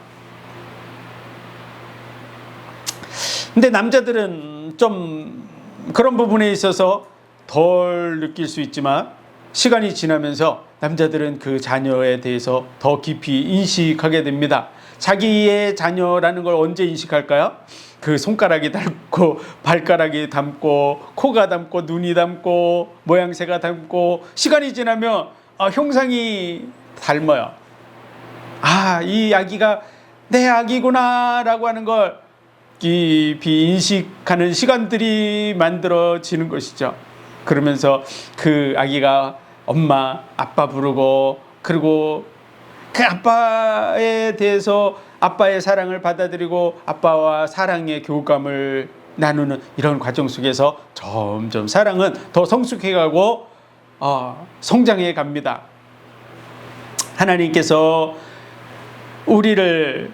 근데 남자들은 좀 그런 부분에 있어서 덜 느낄 수 있지만 시간이 지나면서 남자들은 그 자녀에 대해서 더 깊이 인식하게 됩니다. 자기의 자녀라는 걸 언제 인식할까요? 그 손가락이 닮고 발가락이 닮고 코가 닮고 눈이 닮고 모양새가 닮고 시간이 지나면 형상이 닮아요. 이 아기가 내 아기구나 라고 하는 걸 깊이 인식하는 시간들이 만들어지는 것이죠. 그러면서 그 아기가 엄마, 아빠 부르고 그리고 그 아빠에 대해서 아빠의 사랑을 받아들이고 아빠와 사랑의 교감을 나누는 이런 과정 속에서 점점 사랑은 더 성숙해가고 성장해 갑니다. 하나님께서 우리를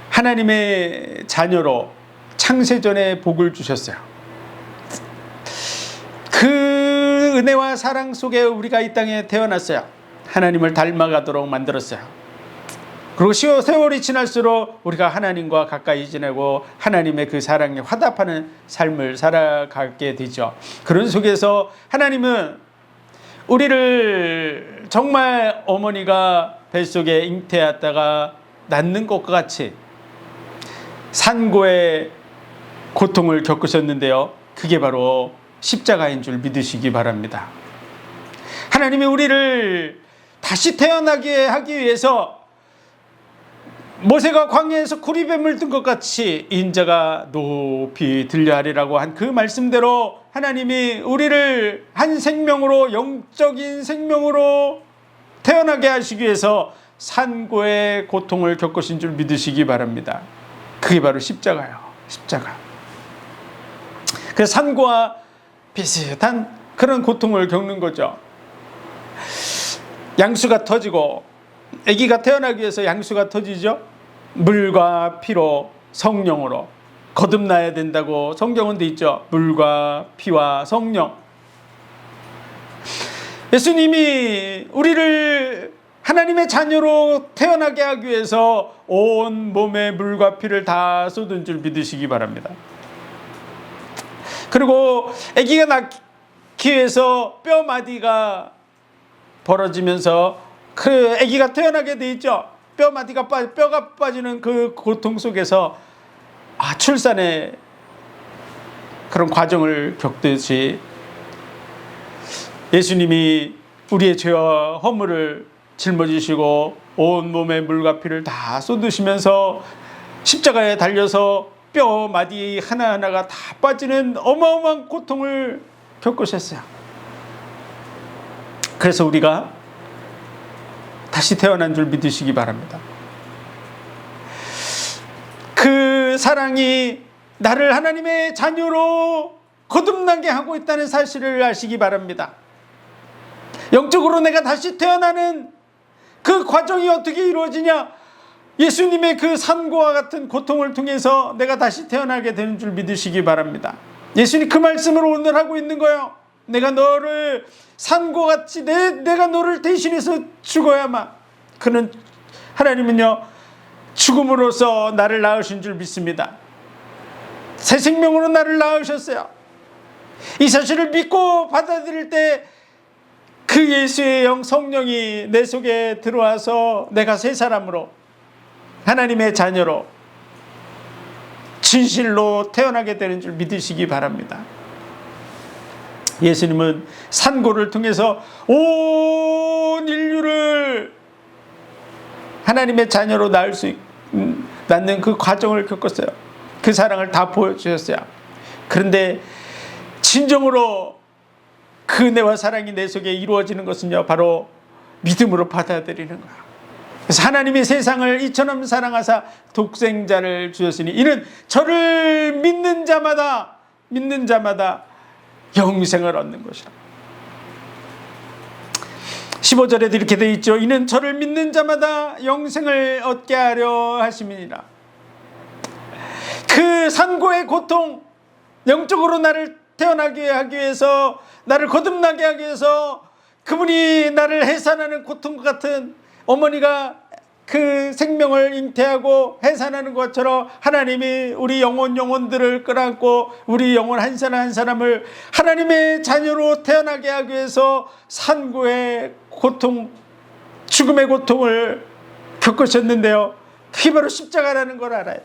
하나님의 자녀로 창세전에 복을 주셨어요. 그 은혜와 사랑 속에 우리가 이 땅에 태어났어요. 하나님을 닮아가도록 만들었어요. 그리고 세월이 지날수록 우리가 하나님과 가까이 지내고 하나님의 그 사랑에 화답하는 삶을 살아가게 되죠. 그런 속에서 하나님은 우리를 정말 어머니가 뱃속에 잉태했다가 낳는 것과 같이 산고의 고통을 겪으셨는데요. 그게 바로 십자가인 줄 믿으시기 바랍니다. 하나님이 우리를 다시 태어나게 하기 위해서 모세가 광야에서 구리뱀을 든 것 같이 인자가 높이 들려하리라고 한 그 말씀대로 하나님이 우리를 한 생명으로 영적인 생명으로 태어나게 하시기 위해서 산고의 고통을 겪으신 줄 믿으시기 바랍니다. 그게 바로 십자가예요. 십자가. 그래서 산고와 비슷한 그런 고통을 겪는 거죠. 양수가 터지고 아기가 태어나기 위해서 양수가 터지죠. 물과 피로 성령으로 거듭나야 된다고 성경은 돼 있죠. 물과 피와 성령. 예수님이 우리를 하나님의 자녀로 태어나게 하기 위해서 온 몸에 물과 피를 다 쏟은 줄 믿으시기 바랍니다. 그리고 아기가 낳기 위해서 뼈 마디가 벌어지면서 그 아기가 태어나게 돼 있죠. 뼈가 빠지는 그 고통 속에서 출산의 그런 과정을 겪듯이 예수님이 우리의 죄와 허물을 짊어지시고 온 몸에 물과 피를 다 쏟으시면서 십자가에 달려서 뼈 마디 하나하나가 다 빠지는 어마어마한 고통을 겪으셨어요. 그래서 우리가 다시 태어난 줄 믿으시기 바랍니다. 그 사랑이 나를 하나님의 자녀로 거듭나게 하고 있다는 사실을 아시기 바랍니다. 영적으로 내가 다시 태어나는 그 과정이 어떻게 이루어지냐? 예수님의 그 산고와 같은 고통을 통해서 내가 다시 태어나게 되는 줄 믿으시기 바랍니다. 예수님 그 말씀을 오늘 하고 있는 거예요. 내가 너를 산고같이 내가 너를 대신해서 죽어야만. 그는 하나님은요 죽음으로써 나를 낳으신 줄 믿습니다. 새 생명으로 나를 낳으셨어요. 이 사실을 믿고 받아들일 때 그 예수의 영 성령이 내 속에 들어와서 내가 새 사람으로 하나님의 자녀로 진실로 태어나게 되는 줄 믿으시기 바랍니다. 예수님은 산고를 통해서 온 인류를 하나님의 자녀로 낳는 그 과정을 겪었어요. 그 사랑을 다 보여주셨어요. 그런데 진정으로 그 은혜와 사랑이 내 속에 이루어지는 것은요, 바로 믿음으로 받아들이는 거야. 그래서 하나님이 세상을 이처럼 사랑하사 독생자를 주셨으니 이는 저를 믿는 자마다 영생을 얻는 것이라. 15절에도 이렇게 되어 있죠. 이는 저를 믿는 자마다 영생을 얻게 하려 하심이니라. 그 산고의 고통, 영적으로 나를 태어나게 하기 위해서, 나를 거듭나게 하기 위해서 그분이 나를 해산하는 고통과 같은, 어머니가 그 생명을 잉태하고 해산하는 것처럼 하나님이 우리 영혼들을 끌어안고 우리 영혼 한 사람 한 사람을 하나님의 자녀로 태어나게 하기 위해서 산고의 고통, 죽음의 고통을 겪으셨는데요, 그게 바로 십자가라는 걸 알아야 돼.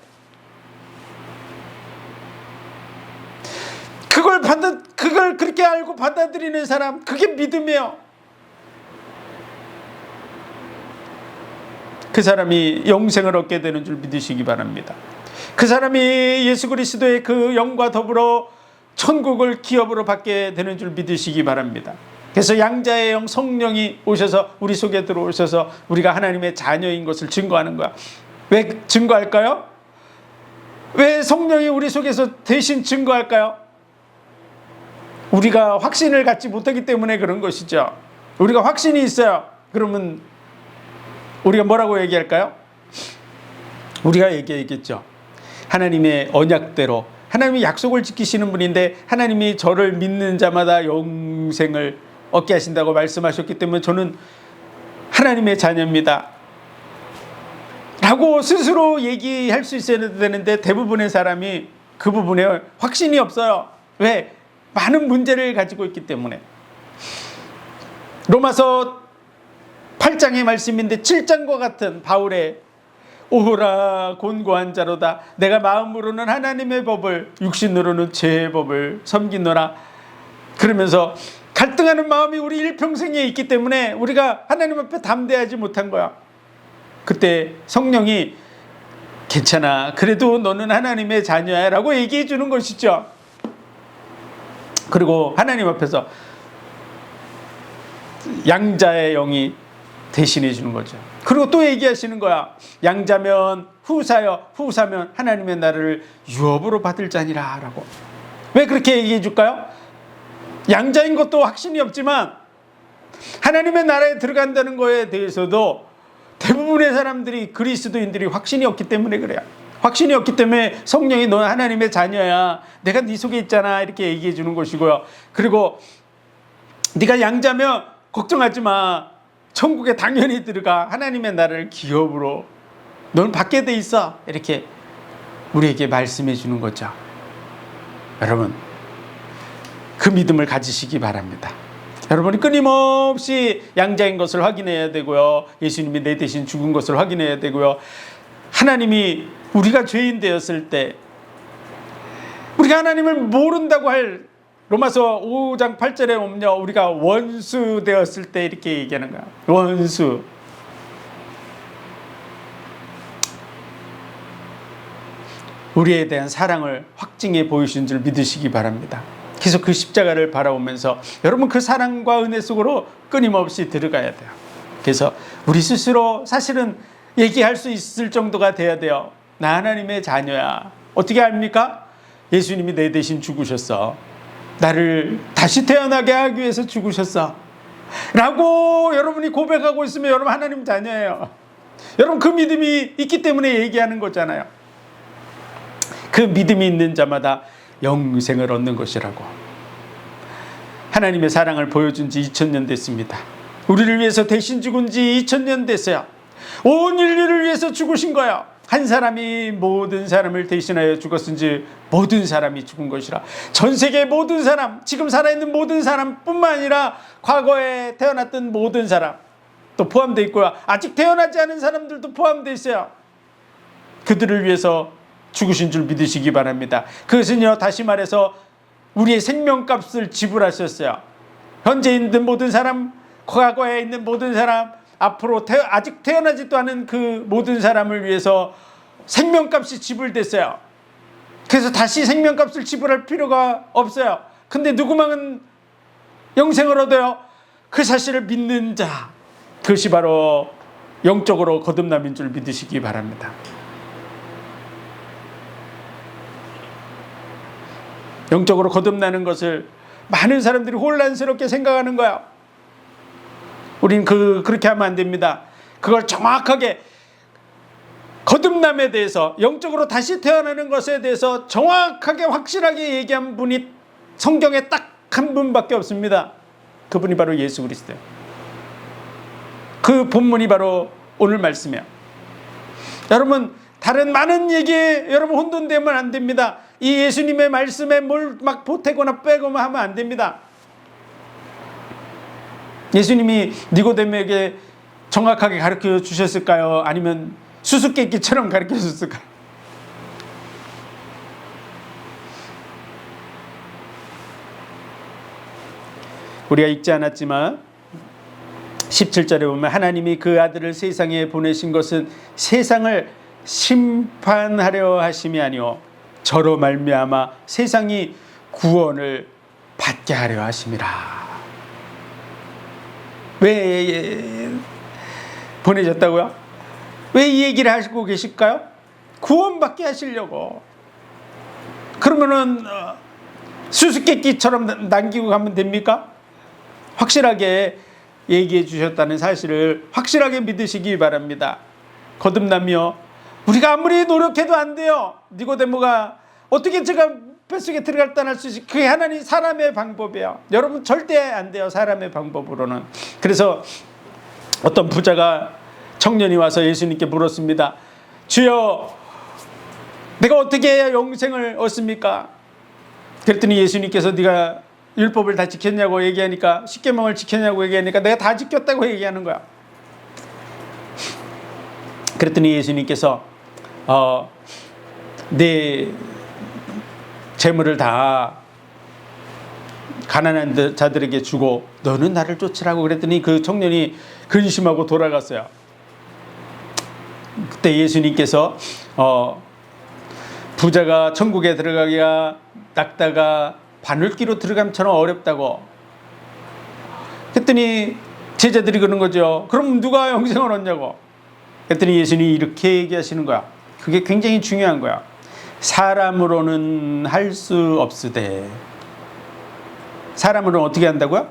그걸 그렇게 알고 받아들이는 사람, 그게 믿음이에요. 그 사람이 영생을 얻게 되는 줄 믿으시기 바랍니다. 그 사람이 예수 그리스도의 그 영과 더불어 천국을 기업으로 받게 되는 줄 믿으시기 바랍니다. 그래서 양자의 영 성령이 오셔서 우리 속에 들어오셔서 우리가 하나님의 자녀인 것을 증거하는 거야. 왜 증거할까요? 왜 성령이 우리 속에서 대신 증거할까요? 우리가 확신을 갖지 못하기 때문에 그런 것이죠. 우리가 확신이 있어요. 그러면 우리가 뭐라고 얘기할까요? 우리가 얘기했겠죠. 하나님의 언약대로, 하나님이 약속을 지키시는 분인데 하나님이 저를 믿는 자마다 영생을 얻게 하신다고 말씀하셨기 때문에 저는 하나님의 자녀입니다 라고 스스로 얘기할 수 있어야 되는데, 대부분의 사람이 그 부분에 확신이 없어요. 왜? 많은 문제를 가지고 있기 때문에. 로마서 8장의 말씀인데 7장과 같은 바울의 오호라 곤고한 자로다 내가 마음으로는 하나님의 법을 육신으로는 죄의 법을 섬기노라, 그러면서 갈등하는 마음이 우리 일평생에 있기 때문에 우리가 하나님 앞에 담대하지 못한 거야. 그때 성령이 괜찮아, 그래도 너는 하나님의 자녀야 라고 얘기해 주는 것이죠. 그리고 하나님 앞에서 양자의 영이 대신해 주는 거죠. 그리고 또 얘기하시는 거야. 양자면 후사여, 후사면 하나님의 나라를 유업으로 받을 자니라 라고. 왜 그렇게 얘기해 줄까요? 양자인 것도 확신이 없지만 하나님의 나라에 들어간다는 거에 대해서도 대부분의 사람들이, 그리스도인들이 확신이 없기 때문에 그래요. 확신이 없기 때문에 성령이 너 하나님의 자녀야, 내가 네 속에 있잖아 이렇게 얘기해 주는 것이고요. 그리고 네가 양자면 걱정하지 마, 천국에 당연히 들어가, 하나님의 나라를 기업으로 넌 받게 돼 있어 이렇게 우리에게 말씀해 주는 거죠. 여러분, 그 믿음을 가지시기 바랍니다. 여러분이 끊임없이 양자인 것을 확인해야 되고요, 예수님이 내 대신 죽은 것을 확인해야 되고요, 하나님이 우리가 죄인 되었을 때 우리가 하나님을 모른다고 할, 로마서 5장 8절에 보면요, 우리가 원수 되었을 때 이렇게 얘기하는 거야. 원수. 우리에 대한 사랑을 확증해 보이신 줄 믿으시기 바랍니다. 그래서 그 십자가를 바라보면서 여러분 그 사랑과 은혜 속으로 끊임없이 들어가야 돼요. 그래서 우리 스스로 사실은 얘기할 수 있을 정도가 돼야 돼요. 나 하나님의 자녀야. 어떻게 합니까? 예수님이 내 대신 죽으셨어. 나를 다시 태어나게 하기 위해서 죽으셨어 라고 여러분이 고백하고 있으면 여러분 하나님 자녀예요. 여러분 그 믿음이 있기 때문에 얘기하는 거잖아요. 그 믿음이 있는 자마다 영생을 얻는 것이라고. 하나님의 사랑을 보여준 지 2000년 됐습니다. 우리를 위해서 대신 죽은 지 2000년 됐어요. 온 인류를 위해서 죽으신 거예요. 한 사람이 모든 사람을 대신하여 죽었은지 모든 사람이 죽은 것이라. 전 세계 모든 사람, 지금 살아있는 모든 사람뿐만 아니라 과거에 태어났던 모든 사람 또 포함되어 있고요, 아직 태어나지 않은 사람들도 포함되어 있어요. 그들을 위해서 죽으신 줄 믿으시기 바랍니다. 그것은요, 다시 말해서 우리의 생명값을 지불하셨어요. 현재 있는 모든 사람, 과거에 있는 모든 사람, 앞으로 아직 태어나지도 않은 그 모든 사람을 위해서 생명값이 지불됐어요. 그래서 다시 생명값을 지불할 필요가 없어요. 근데 누구만은 영생을 얻어요? 그 사실을 믿는 자, 그것이 바로 영적으로 거듭남인 줄 믿으시기 바랍니다. 영적으로 거듭나는 것을 많은 사람들이 혼란스럽게 생각하는 거야. 우린 그렇게 하면 안 됩니다. 그걸 정확하게, 거듭남에 대해서, 영적으로 다시 태어나는 것에 대해서 정확하게 확실하게 얘기한 분이 성경에 딱 한 분밖에 없습니다. 그분이 바로 예수 그리스도예요. 그 본문이 바로 오늘 말씀이에요. 여러분, 다른 많은 얘기에 여러분 혼돈되면 안 됩니다. 이 예수님의 말씀에 뭘 막 보태거나 빼거나 하면 안 됩니다. 예수님이 니고데모에게 정확하게 가르쳐 주셨을까요? 아니면 수수께끼처럼 가르쳐 주셨을까요? 우리가 읽지 않았지만 17절에 보면 하나님이 그 아들을 세상에 보내신 것은 세상을 심판하려 하심이 아니요 저로 말미암아 세상이 구원을 받게 하려 하심이라. 왜 보내셨다고요? 왜 이 얘기를 하시고 계실까요? 구원받게 하시려고. 그러면은 수수께끼처럼 남기고 가면 됩니까? 확실하게 얘기해 주셨다는 사실을 확실하게 믿으시기 바랍니다. 거듭남이요, 우리가 아무리 노력해도 안 돼요. 니고데모가 어떻게 제가 뱃속에 들어갔다 날 수 있지? 그게 하나님 사람의 방법이에요. 여러분 절대 안 돼요, 사람의 방법으로는. 그래서 어떤 부자가, 청년이 와서 예수님께 물었습니다. 주여, 내가 어떻게 해야 영생을 얻습니까? 그랬더니 예수님께서 네가 율법을 다 지켰냐고 얘기하니까, 십계명을 지켰냐고 얘기하니까 내가 다 지켰다고 얘기하는 거야. 그랬더니 예수님께서 네 재물을 다 가난한 자들에게 주고 너는 나를 쫓으라고 그랬더니 그 청년이 근심하고 돌아갔어요. 그때 예수님께서 부자가 천국에 들어가기가 낙타가 바늘기로 들어감처럼 어렵다고. 그랬더니 제자들이 그러는 거죠. 그럼 누가 영생을 얻냐고. 그랬더니 예수님이 이렇게 얘기하시는 거야. 그게 굉장히 중요한 거야. 사람으로는 할 수 없으되. 사람으로는 어떻게 한다고요?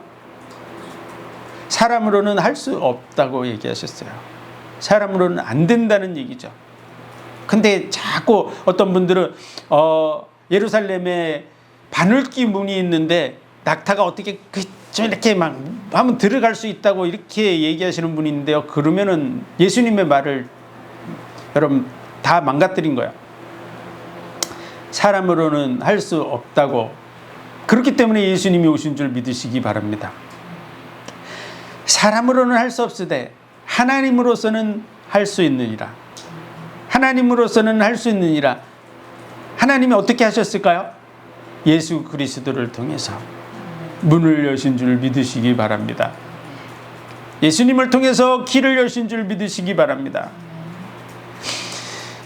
사람으로는 할 수 없다고 얘기하셨어요. 사람으로는 안 된다는 얘기죠. 근데 자꾸 어떤 분들은 예루살렘에 바늘기 문이 있는데 낙타가 어떻게 이렇게 막 하면 들어갈 수 있다고 이렇게 얘기하시는 분이 있는데요. 그러면은 예수님의 말을 여러분 다 망가뜨린 거야. 사람으로는 할 수 없다고. 그렇기 때문에 예수님이 오신 줄 믿으시기 바랍니다. 사람으로는 할 수 없으되 하나님으로서는 할 수 있느니라. 하나님으로서는 할 수 있느니라. 하나님이 어떻게 하셨을까요? 예수 그리스도를 통해서 문을 여신 줄 믿으시기 바랍니다. 예수님을 통해서 길을 여신 줄 믿으시기 바랍니다.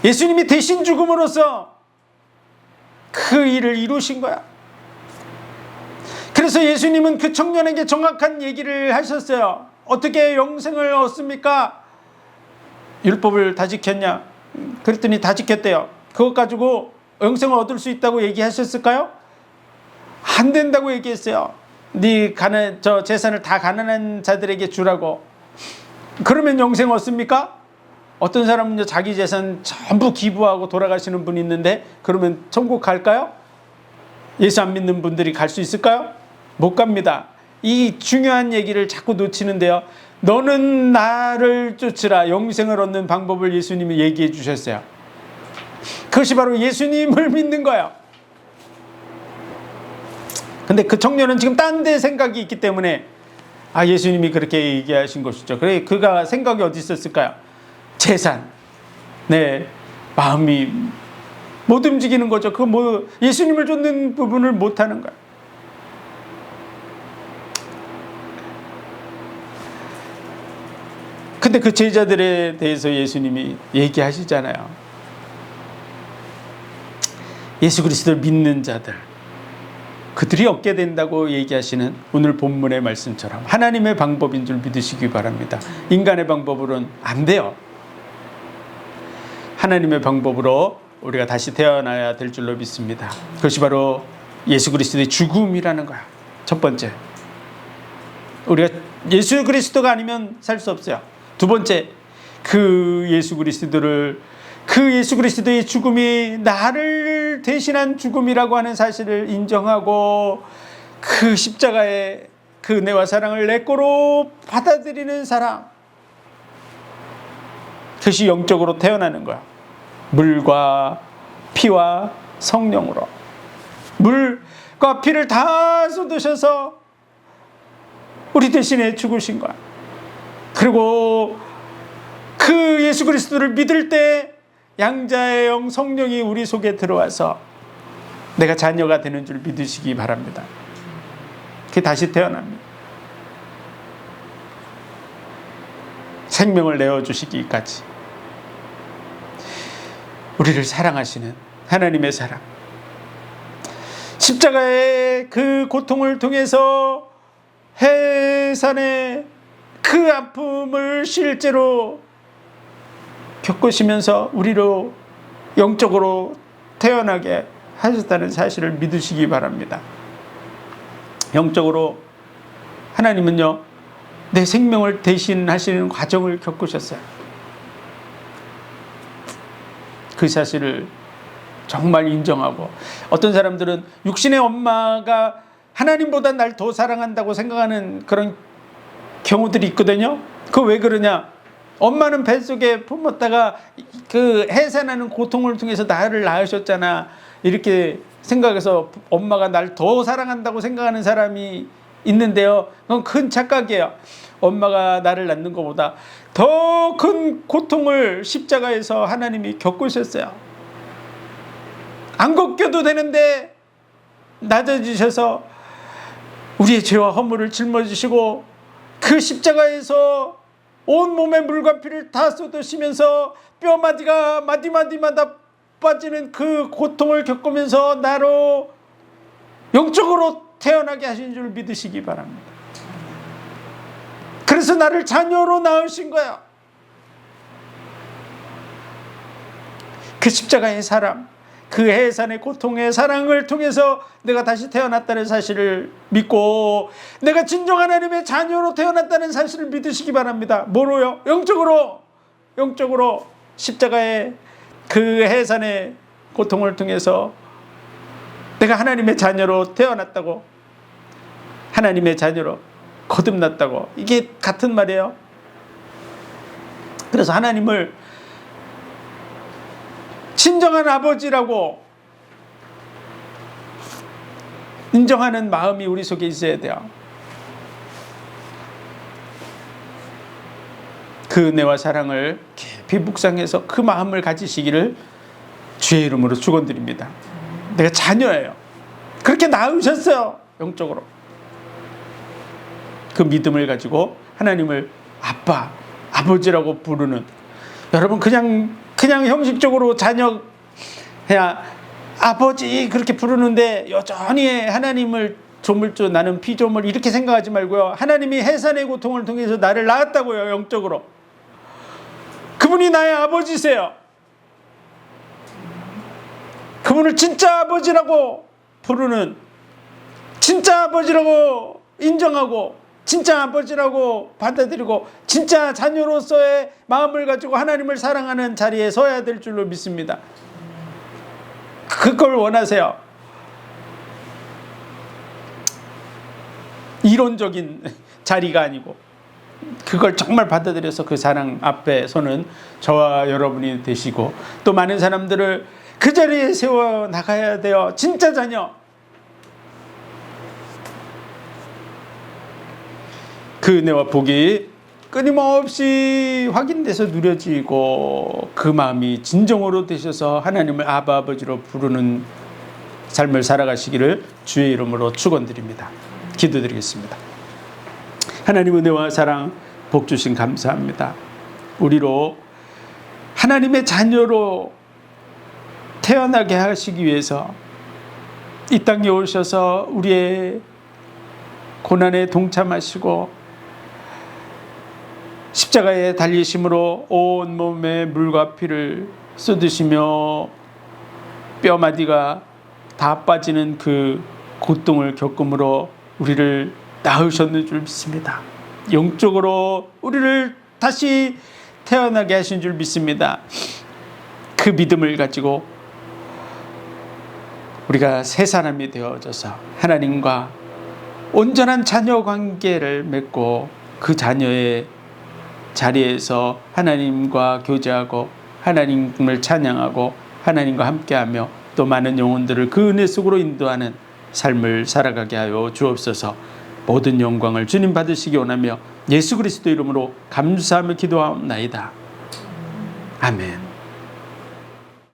예수님이 대신 죽음으로써 그 일을 이루신 거야. 그래서 예수님은 그 청년에게 정확한 얘기를 하셨어요. 어떻게 영생을 얻습니까? 율법을 다 지켰냐? 그랬더니 다 지켰대요. 그것 가지고 영생을 얻을 수 있다고 얘기하셨을까요? 안 된다고 얘기했어요. 네 재산을 다 가난한 자들에게 주라고. 그러면 영생 얻습니까? 어떤 사람은 자기 재산 전부 기부하고 돌아가시는 분이 있는데 그러면 천국 갈까요? 예수 안 믿는 분들이 갈 수 있을까요? 못 갑니다. 이 중요한 얘기를 자꾸 놓치는데요. 너는 나를 쫓으라. 영생을 얻는 방법을 예수님이 얘기해 주셨어요. 그것이 바로 예수님을 믿는 거예요. 근데 그 청년은 지금 딴 데 생각이 있기 때문에 예수님이 그렇게 얘기하신 것이죠. 그래, 그가 생각이 어디 있었을까요? 재산, 네, 마음이 못 움직이는 거죠. 그 뭐 예수님을 쫓는 부분을 못 하는 거야. 근데 그 제자들에 대해서 예수님이 얘기하시잖아요. 예수 그리스도를 믿는 자들, 그들이 얻게 된다고 얘기하시는 오늘 본문의 말씀처럼 하나님의 방법인 줄 믿으시기 바랍니다. 인간의 방법으로는 안 돼요. 하나님의 방법으로 우리가 다시 태어나야 될 줄로 믿습니다. 그것이 바로 예수 그리스도의 죽음이라는 거야. 첫 번째, 우리가 예수 그리스도가 아니면 살 수 없어요. 두 번째, 그 예수 그리스도의 죽음이 나를 대신한 죽음이라고 하는 사실을 인정하고 그 십자가의 그 은혜와 사랑을 내 거로 받아들이는 사람, 그것이 영적으로 태어나는 거야. 물과 피와 성령으로, 물과 피를 다 쏟으셔서 우리 대신에 죽으신 거야. 그리고 그 예수 그리스도를 믿을 때 양자의 영 성령이 우리 속에 들어와서 내가 자녀가 되는 줄 믿으시기 바랍니다. 그게 다시 태어납니다. 생명을 내어주시기까지 우리를 사랑하시는 하나님의 사랑, 십자가의 그 고통을 통해서 해산의 그 아픔을 실제로 겪으시면서 우리로 영적으로 태어나게 하셨다는 사실을 믿으시기 바랍니다. 영적으로 하나님은요, 내 생명을 대신하시는 과정을 겪으셨어요. 그 사실을 정말 인정하고, 어떤 사람들은 육신의 엄마가 하나님보다 날 더 사랑한다고 생각하는 그런 경우들이 있거든요. 그거 왜 그러냐? 엄마는 뱃속에 품었다가 그 해산하는 고통을 통해서 나를 낳으셨잖아, 이렇게 생각해서 엄마가 날 더 사랑한다고 생각하는 사람이 있는데요, 그건 큰 착각이에요. 엄마가 나를 낳는 것보다 더 큰 고통을 십자가에서 하나님이 겪으셨어요. 안 겪어도 되는데 낮아지셔서 우리의 죄와 허물을 짊어지시고 그 십자가에서 온몸에 물과 피를 다 쏟으시면서 뼈마디가 마디마디마다 빠지는 그 고통을 겪으면서 나로 영적으로 태어나게 하신 줄 믿으시기 바랍니다. 그래서 나를 자녀로 낳으신 거야. 그 십자가의 사랑, 그 해산의 고통의 사랑을 통해서 내가 다시 태어났다는 사실을 믿고 내가 진정한 하나님의 자녀로 태어났다는 사실을 믿으시기 바랍니다. 뭐로요? 영적으로 십자가의 그 해산의 고통을 통해서 내가 하나님의 자녀로 태어났다고, 하나님의 자녀로 거듭났다고. 이게 같은 말이에요. 그래서 하나님을 친정한 아버지라고 인정하는 마음이 우리 속에 있어야 돼요. 그 은혜와 사랑을 깊이 묵상해서 그 마음을 가지시기를 주의 이름으로 축원드립니다. 내가 자녀예요. 그렇게 낳으셨어요. 영적으로. 그 믿음을 가지고 하나님을 아빠, 아버지라고 부르는, 여러분 그냥 형식적으로 자녀 그냥 아버지 그렇게 부르는데 여전히 하나님을 조물주 나는 피조물 이렇게 생각하지 말고요. 하나님이 해산의 고통을 통해서 나를 낳았다고요. 영적으로. 그분이 나의 아버지세요. 그분을 진짜 아버지라고 부르는, 진짜 아버지라고 인정하고, 진짜 아버지라고 받아들이고, 진짜 자녀로서의 마음을 가지고 하나님을 사랑하는 자리에 서야 될 줄로 믿습니다. 그걸 원하세요. 이론적인 자리가 아니고 그걸 정말 받아들여서 그 사랑 앞에 서는 저와 여러분이 되시고, 또 많은 사람들을 그 자리에 세워 나가야 돼요. 진짜 자녀. 그 은혜와 복이 끊임없이 확인돼서 누려지고 그 마음이 진정으로 되셔서 하나님을 아바 아버지로 부르는 삶을 살아가시기를 주의 이름으로 축원드립니다. 기도드리겠습니다. 하나님 은혜와 사랑 복 주신 감사합니다. 우리로 하나님의 자녀로 태어나게 하시기 위해서 이 땅에 오셔서 우리의 고난에 동참하시고 십자가에 달리심으로 온 몸에 물과 피를 쏟으시며 뼈마디가 다 빠지는 그 고통을 겪음으로 우리를 낳으셨는 줄 믿습니다. 영적으로 우리를 다시 태어나게 하신 줄 믿습니다. 그 믿음을 가지고 우리가 새 사람이 되어져서 하나님과 온전한 자녀 관계를 맺고 그 자녀의 자리에서 하나님과 교제하고 하나님을 찬양하고 하나님과 함께하며 또 많은 영혼들을 그 은혜 속으로 인도하는 삶을 살아가게 하여 주옵소서. 모든 영광을 주님 받으시기 원하며 예수 그리스도 이름으로 감사하며 기도하옵나이다. 아멘.